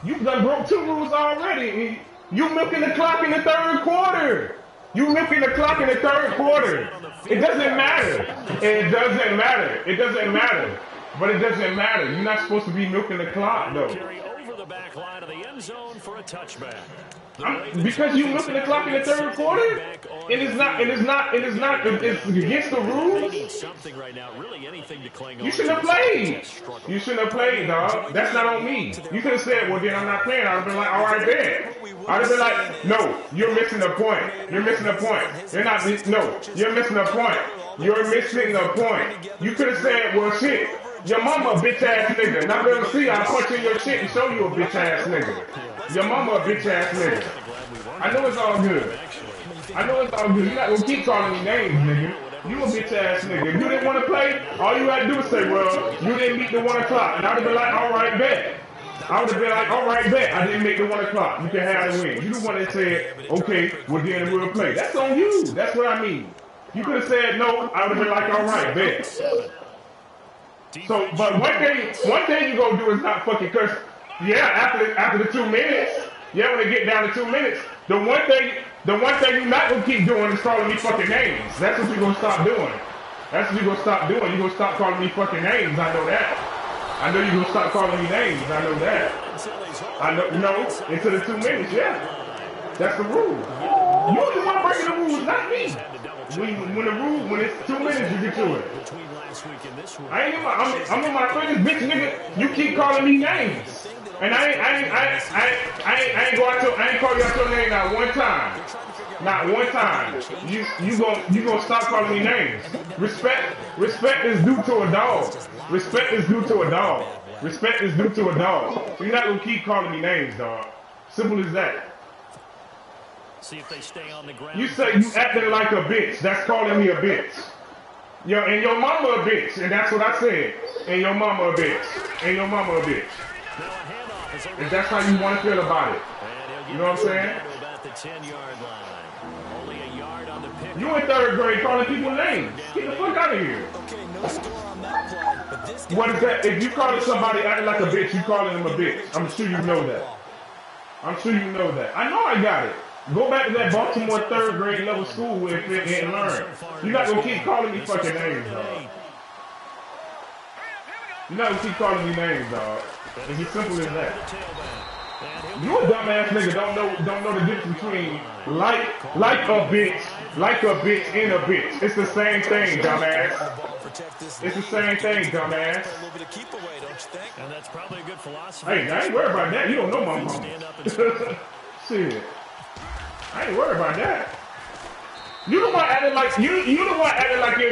F: You've done broke 2 rules already. You milking the clock in the third quarter. You milking the clock in the third quarter. It doesn't matter. It doesn't matter. It doesn't matter. But it doesn't matter. You're not supposed to be milking the clock, though.
C: Carry over the back line of the end zone for a touchback.
F: Because you look at the clock in the third quarter, and it's against the rules. You shouldn't have played. You shouldn't have played, dog. That's not on me. You could have said, well, then I'm not playing. I'd have been like, all right, bet. I'd have been like, no, you're missing the point. You're missing the point. You're missing the point. You're missing the point. You could have said, well, shit, your mama a bitch ass nigga. Now let me see, I'll punch in your shit and show you a bitch ass nigga. Your mama a bitch ass nigga. I know it's all good. I know it's all good. You're not gonna keep calling me names, nigga. You a bitch ass nigga. If you didn't want to play, all you had to do was say, well, you didn't meet the 1 o'clock. And I would have been like, all right, bet. I would have been like, all right, bet. I didn't make the 1 o'clock. You can have the win. You the one that said, okay, well then we'll play. That's on you. That's what I mean. You could have said no. I would have been like, all right, bet. So, but one thing you gonna do is not fucking curse. Yeah, after the 2 minutes. Yeah, when they get down to 2 minutes, the one thing you're not gonna keep doing is calling me fucking names. That's what you're gonna stop doing. That's what you're gonna stop doing. You're gonna stop calling me fucking names. I know that. I know you're gonna stop calling me names. I know that. I know. No, into the 2 minutes. Yeah, that's the rule. You're the one breaking the rules, not me. When it's 2 minutes, you get to it. I'm on my fingers, bitch, nigga. You keep calling me names, and I ain't call you out your name not one time. Not one time. You gonna stop calling me names. Respect is due to a dog. Respect is due to a dog. Respect is due to a dog. You're not gonna keep calling me names, dog. Simple as that.
C: See if they stay on the ground.
F: You say you acting like a bitch. That's calling me a bitch. Yo, and your mama a bitch, and that's what I said. And your mama a bitch. And your mama a bitch. And that's how you want to feel about it. You know what I'm saying? You in 3rd grade calling people names. Get the fuck out of here. What is that? If you calling somebody acting like a bitch, you calling them a bitch. I'm sure you know that. I'm sure you know that. I know I got it. Go back to that Baltimore 3rd grade level school and learn. You're not going to keep calling me fucking names, dog. You're not going to keep calling me names, dog. It's as simple as that. You a dumbass nigga don't know the difference between like a bitch and a bitch. It's the same thing, dumbass. It's the same thing, dumbass.
C: And that's probably a good philosophy.
F: Hey, I ain't worried about that. You don't know my mama. Shit. I ain't worried about that. You the one acting like you're in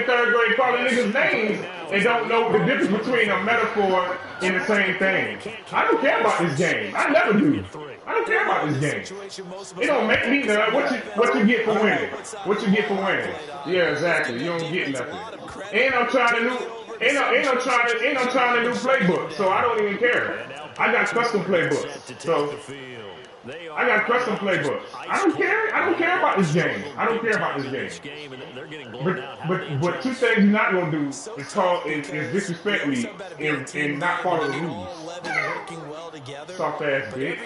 F: 3rd grade calling niggas names and don't know the difference between a metaphor and the same thing. I don't care about this game. I never do. I don't care about this game. It don't make me know what you get for winning. What you get for winning. Yeah, exactly. You don't get nothing. And I'm trying a new playbook, so I don't even care. I got custom playbooks. So I got custom playbooks. I don't care. I don't care about this game. I don't care about this game. But 2 things you're not gonna do is disrespect me and not follow the rules. Soft ass bitch.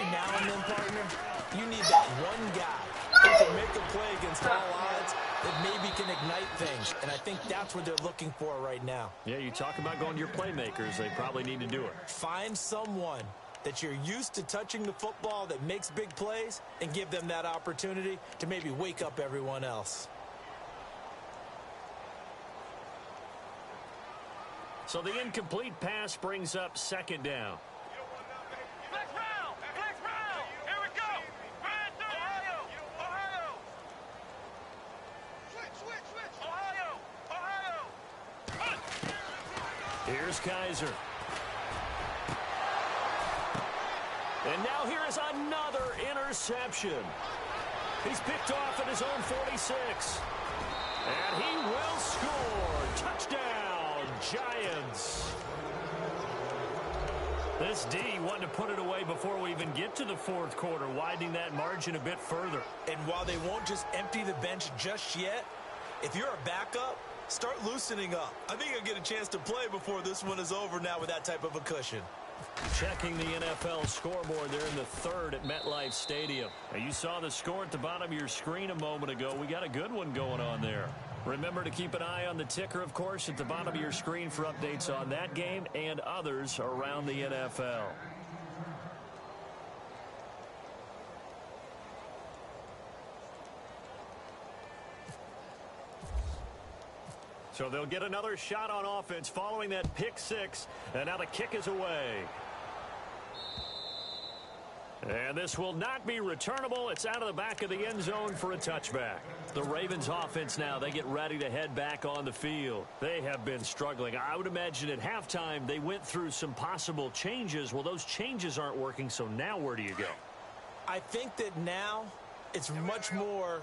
D: You need that one guy who can make a play against all odds that maybe can ignite things, and I think that's what they're looking for right now.
C: Yeah, you talk about going to your playmakers. They probably need to do it.
D: Find someone that you're used to touching the football that makes big plays and give them that opportunity to maybe wake up everyone else.
C: So the incomplete pass brings up 2nd down.
E: Here we go. Ohio.
C: Here's Kaiser. And now here is another interception. He's picked off at his own 46. And he will score. Touchdown, Giants. This D wanted to put it away before we even get to the 4th quarter, widening that margin a bit further.
D: And while they won't just empty the bench just yet, if you're a backup, start loosening up. I think you'll get a chance to play before this one is over now with that type of a cushion.
C: Checking the NFL scoreboard there in the 3rd at MetLife Stadium. Now, you saw the score at the bottom of your screen a moment ago. We got a good one going on there. Remember to keep an eye on the ticker, of course, at the bottom of your screen for updates on that game and others around the NFL. So they'll get another shot on offense following that pick six. And now the kick is away. And this will not be returnable. It's out of the back of the end zone for a touchback. The Ravens offense now, they get ready to head back on the field. They have been struggling. I would imagine at halftime they went through some possible changes. Well, those changes aren't working, so now where do you go?
D: I think that now it's much more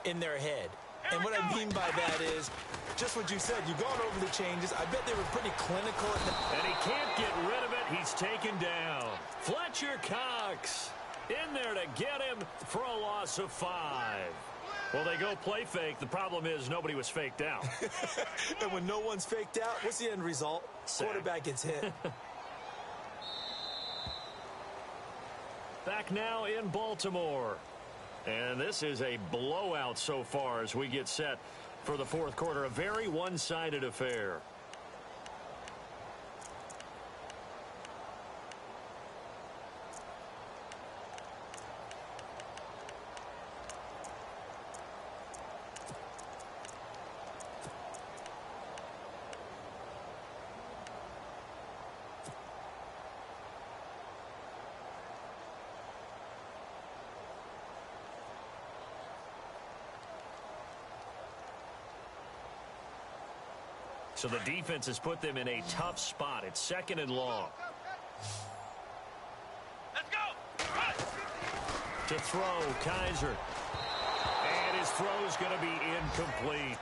D: in their head. And what I mean by that is just what you said. You've gone over the changes. I bet they were pretty clinical.
C: And he can't get rid of it. He's taken down. Fletcher Cox in there to get him for a loss of 5. Well, they go play fake. The problem is nobody was faked out.
D: And when no one's faked out, what's the end result? Quarterback gets hit.
C: Back now in Baltimore. And this is a blowout so far as we get set for the fourth quarter. A very one-sided affair. So the defense has put them in a tough spot. It's 2nd and long.
E: Let's go. Run.
C: To throw, Kaiser. And his throw's going to be incomplete.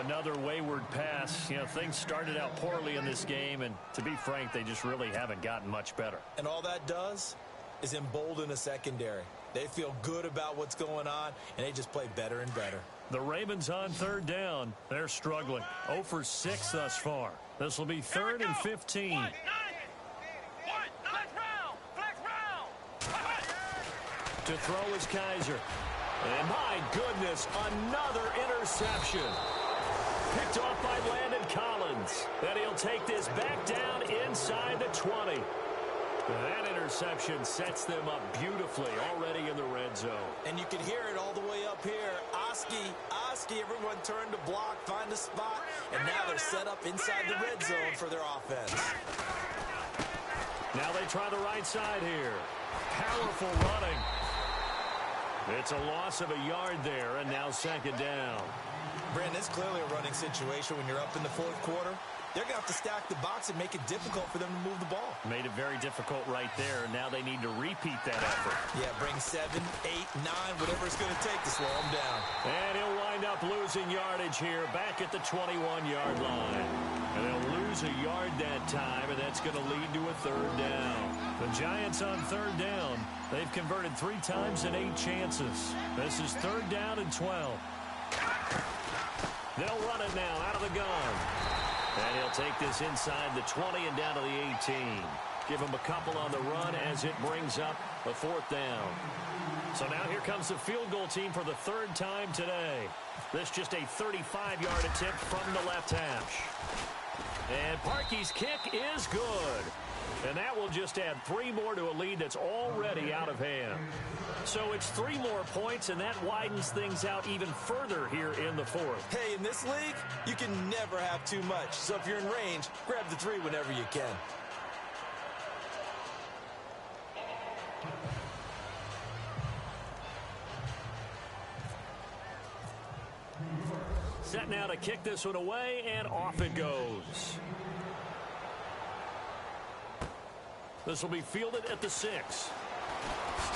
C: Another wayward pass. You know, things started out poorly in this game, and to be frank, they just really haven't gotten much better.
D: And all that does is embolden a secondary. They feel good about what's going on, and they just play better and better.
C: The Ravens on 3rd down. They're struggling. 0 for 6 thus far. This will be 3rd and 15.
E: Flex round.
C: To throw is Kaiser. And my goodness, another interception. Picked off by Landon Collins. And he'll take this back down inside the 20. That interception sets them up beautifully already in the red zone.
D: And you can hear it all the way up here. Oski, everyone turned to block, find a spot, and now they're set up inside the red zone for their offense.
C: Now they try the right side here. Powerful running. It's a loss of a yard there, and now 2nd down.
D: Brandon, it's clearly a running situation when you're up in the 4th quarter. They're going to have to stack the box and make it difficult for them to move the ball.
C: Made it very difficult right there, and now they need to repeat that effort.
D: Yeah, bring 7, 8, 9, whatever it's going to take to slow them down.
C: And he'll wind up losing yardage here back at the 21-yard line. And they'll lose a yard that time, and that's going to lead to a 3rd down. The Giants on 3rd down. They've converted 3 times in 8 chances. This is 3rd down and 12. They'll run it now out of the gun. And he'll take this inside the 20 and down to the 18. Give him a couple on the run as it brings up a 4th down. So now here comes the field goal team for the 3rd time today. This just a 35-yard attempt from the left hash. And Parkey's kick is good. And that will just add 3 more to a lead that's already out of hand. So it's 3 more points, and that widens things out even further here in the 4th.
D: Hey, in this league, you can never have too much. So if you're in range, grab the 3 whenever you can.
C: Set now to kick this one away, and off it goes. This will be fielded at the 6.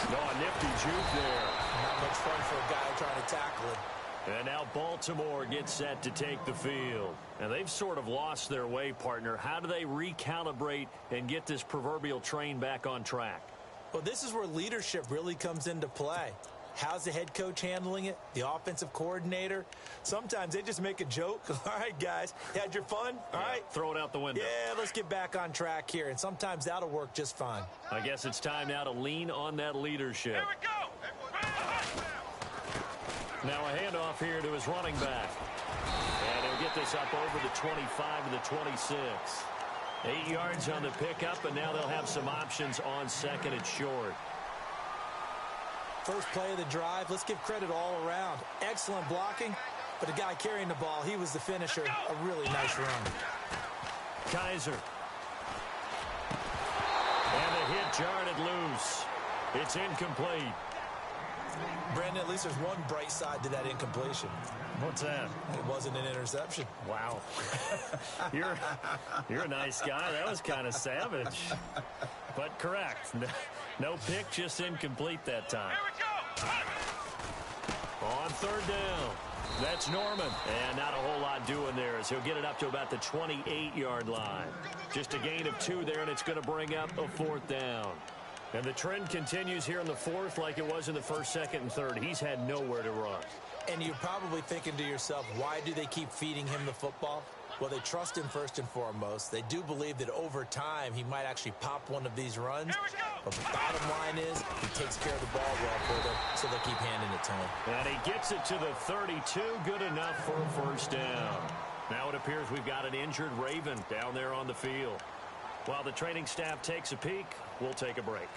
C: Oh, a nifty juke there.
D: Not much fun for a guy trying to tackle it.
C: And now Baltimore gets set to take the field. And they've sort of lost their way, partner. How do they recalibrate and get this proverbial train back on track?
D: Well, this is where leadership really comes into play. How's the head coach handling it? The offensive coordinator? Sometimes they just make a joke. All right, guys, you had your fun? All right.
C: Throw it out the window.
D: Yeah, let's get back on track here. And sometimes that'll work just fine.
C: I guess it's time now to lean on that leadership.
E: Here we go.
C: Now a handoff here to his running back. And he'll get this up over the 25 to the 26. 8 yards on the pickup, and now they'll have some options on 2nd and short.
D: First play of the drive, let's give credit all around. Excellent blocking, but the guy carrying the ball, he was the finisher. A really nice run.
C: Kaiser. And the hit jarred it loose. It's incomplete.
D: Brandon, at least there's one bright side to that incompletion.
C: What's that?
D: It wasn't an interception.
C: Wow. You're a nice guy. That was kind of savage. But correct. No pick, just incomplete that time.
E: Here we go.
C: On third down. That's Norman. And not a whole lot doing there as he'll get it up to about the 28-yard line. Just a gain of 2 there, and it's going to bring up a 4th down. And the trend continues here in the 4th like it was in the 1st, 2nd, and 3rd. He's had nowhere to run.
D: And you're probably thinking to yourself, why do they keep feeding him the football? Well, they trust him first and foremost. They do believe that over time he might actually pop one of these runs. But the bottom line is he takes care of the ball well for them, so they keep handing it to him.
C: And he gets it to the 32. Good enough for a 1st down. Now it appears we've got an injured Raven down there on the field. While the training staff takes a peek, we'll take a break.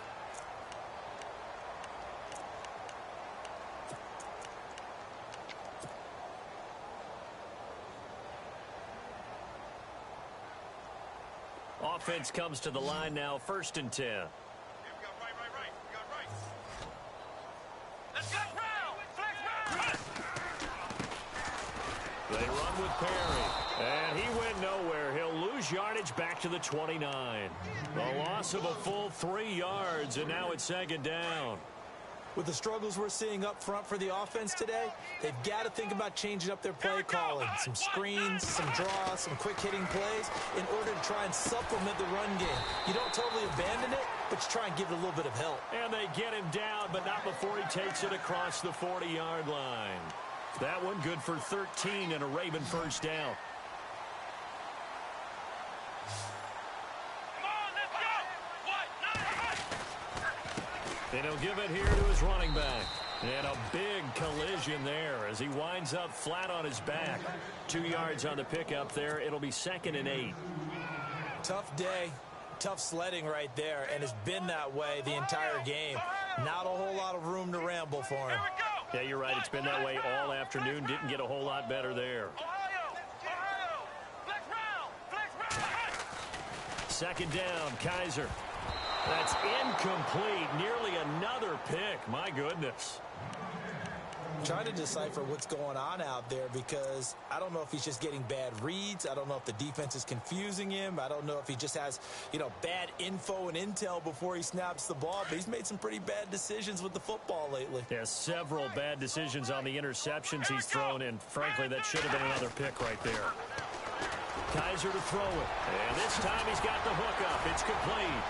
C: Offense comes to the line now, 1st and 10.
E: Yeah, we got right. We got right. Let's go. Flex round.
C: They run with Perry, and he went nowhere. He'll lose yardage back to the 29. A loss of a full 3 yards, and now it's 2nd down.
D: With the struggles we're seeing up front for the offense today, they've got to think about changing up their play calling. Some screens, some draws, some quick-hitting plays in order to try and supplement the run game. You don't totally abandon it, but you try and give it a little bit of help.
C: And they get him down, but not before he takes it across the 40-yard line. That one good for 13 and a Raven 1st down. And he'll give it here to his running back. And a big collision there as he winds up flat on his back. 2 yards on the pickup there. It'll be 2nd and 8.
D: Tough day, tough sledding right there, and it's been that way the entire game. Not a whole lot of room to ramble for him.
C: Yeah, you're right. It's been that way all afternoon. Didn't get a whole lot better there. Second down, Kaiser. That's incomplete. Nearly another pick. My goodness.
D: Trying to decipher what's going on out there because I don't know if he's just getting bad reads. I don't know if the defense is confusing him. I don't know if he just has, bad info and intel before he snaps the ball. But he's made some pretty bad decisions with the football lately.
C: Yeah, several bad decisions on the interceptions he's thrown, and frankly, that should have been another pick right there. Kaiser to throw it. And this time he's got the hook up. It's complete.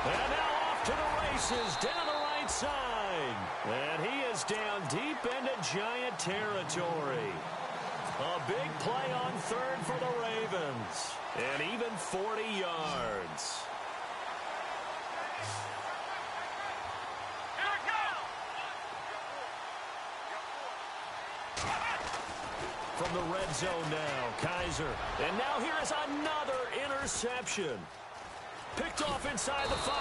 C: And now off to the races down the right side. And he is down deep into Giant territory. A big play on third for the Ravens. And even 40 yards. From the red zone now, Kaiser. And now here is another interception. Picked off inside the 5.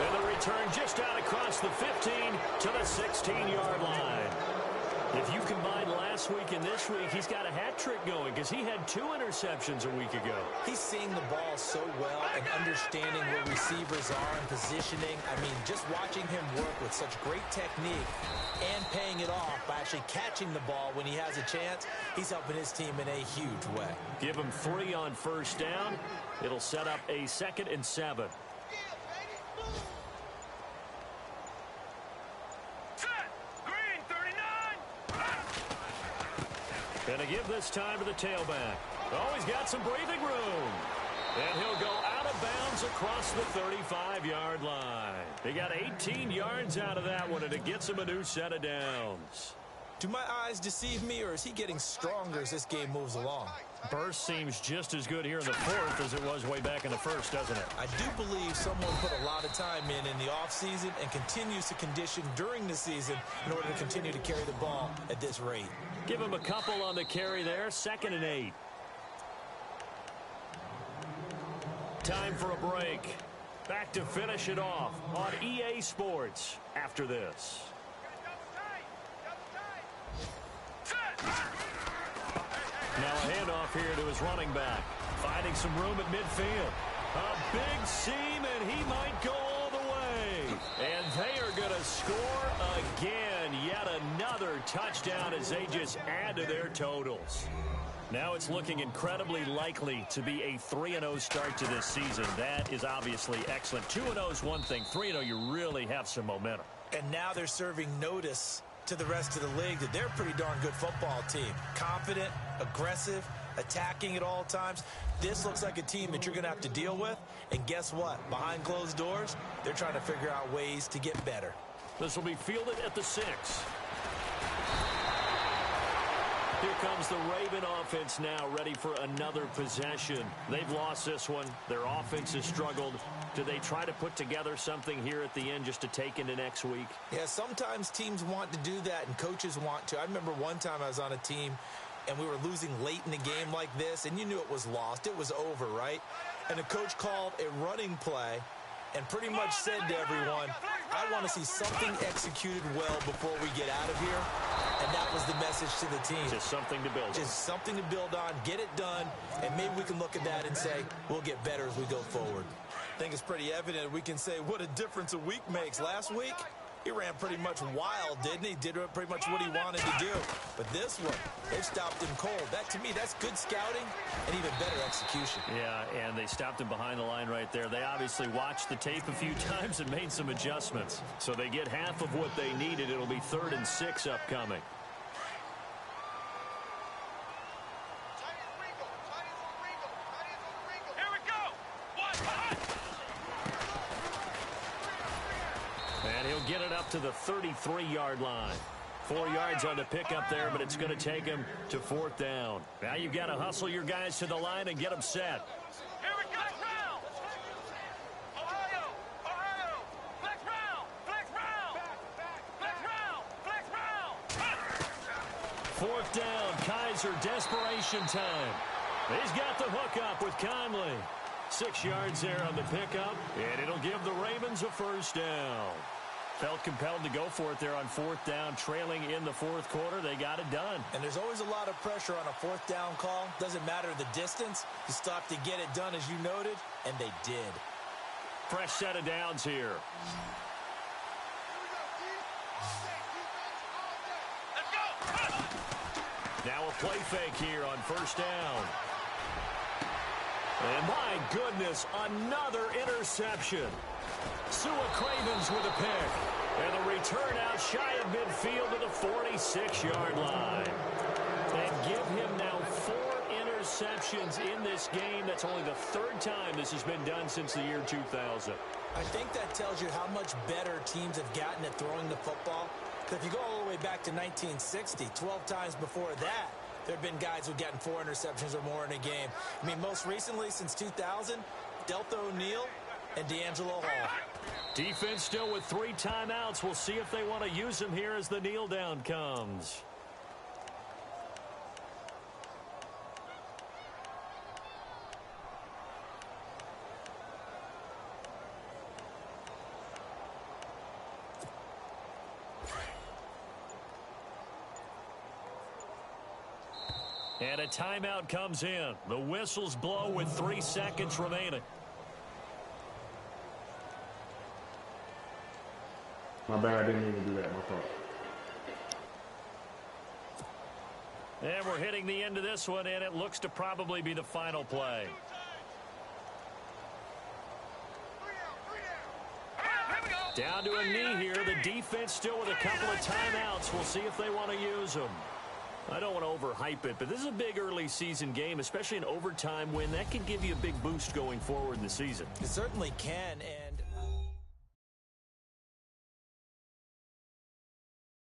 C: And the return just out across the 15 to the 16-yard line. If you combine last week and this week, he's got a hat trick going because he had 2 interceptions a week ago.
D: He's seeing the ball so well and understanding where receivers are and positioning. I mean, just watching him work with such great technique and paying it off by actually catching the ball when he has a chance, he's helping his team in a huge way.
C: Give him 3 on first down. It'll set up a 2nd and 7. And a give this time to the tailback. Oh, he's got some breathing room. And he'll go out of bounds across the 35-yard line. He got 18 yards out of that one, and it gets him a new set of downs.
D: Do my eyes deceive me, or is he getting stronger as this game moves along?
C: Burst seems just as good here in the 4th as it was way back in the 1st, doesn't it?
D: I do believe someone put a lot of time in the offseason and continues to condition during the season in order to continue to carry the ball at this rate.
C: Give him a couple on the carry there, 2nd and 8. Time for a break. Back to finish it off on EA Sports after this. Now a handoff here to his running back. Finding some room at midfield. A big seam, and he might go all the way. And they are going to score again. Yet another touchdown as they just add to their totals. Now it's looking incredibly likely to be a 3-0 start to this season. That is obviously excellent. 2-0 is one thing. 3-0, you really have some momentum.
D: And now they're serving notice to the rest of the league that they're a pretty darn good football team. Confident, aggressive, attacking at all times. This looks like a team that you're going to have to deal with. And guess what? Behind closed doors, they're trying to figure out ways to get better.
C: This will be fielded at the 6. Here comes the Raven offense now, ready for another possession. They've lost this one. Their offense has struggled. Do they try to put together something here at the end just to take into next week?
D: Yeah, sometimes teams want to do that and coaches want to. I remember one time I was on a team and we were losing late in the game like this, and you knew it was lost. It was over, right? And the coach called a running play and pretty much said to everyone, I want to see something executed well before we get out of here. And that was the message to the team.
C: Just something to build on.
D: Just something to build on, get it done, and maybe we can look at that and say, we'll get better as we go forward. I think it's pretty evident we can say what a difference a week makes. Last week, he ran pretty much wild, didn't he? Did pretty much what he wanted to do. But this one, they've stopped him cold. That, to me, that's good scouting and even better execution.
C: Yeah, and they stopped him behind the line right there. They obviously watched the tape a few times and made some adjustments. So they get half of what they needed. It'll be 3rd and 6 upcoming. Get it up to the 33-yard line. 4 yards on the pickup there, but it's going to take him to 4th down. Now you've got to hustle your guys to the line and get them set.
E: Here we go. Ohio. Flex round.
C: 4th down. Kaiser, desperation time. He's got the hook up with Conley. 6 yards there on the pickup, and it'll give the Ravens a 1st down. Felt compelled to go for it there on 4th down, trailing in the 4th quarter. They got it done.
D: And there's always a lot of pressure on a 4th down call. Doesn't matter the distance. You still have to get it done, as you noted, and they did.
C: Fresh set of downs here.
E: Let's go.
C: Now a play fake here on 1st down. And my goodness, another interception. Sua Cravens with a pick. And the return out shy of midfield to the 46-yard line. And give him now 4 interceptions in this game. That's only the 3rd time this has been done since the year 2000.
D: I think that tells you how much better teams have gotten at throwing the football. Because if you go all the way back to 1960, 12 times before that, there have been guys who've gotten 4 interceptions or more in a game. I mean, most recently, since 2000, Delta O'Neal and D'Angelo Hall.
C: Defense still with 3 timeouts. We'll see if they want to use them here as the kneel down comes. And a timeout comes in. The whistles blow with 3 seconds remaining.
F: My bad, I didn't even do that. My fault.
C: And we're hitting the end of this one, and it looks to probably be the final play. Down to a knee here. The defense still with a couple of timeouts. We'll see if they want to use them. I don't want to overhype it, but this is a big early season game, especially an overtime win. That can give you a big boost going forward in the season.
D: It certainly can, and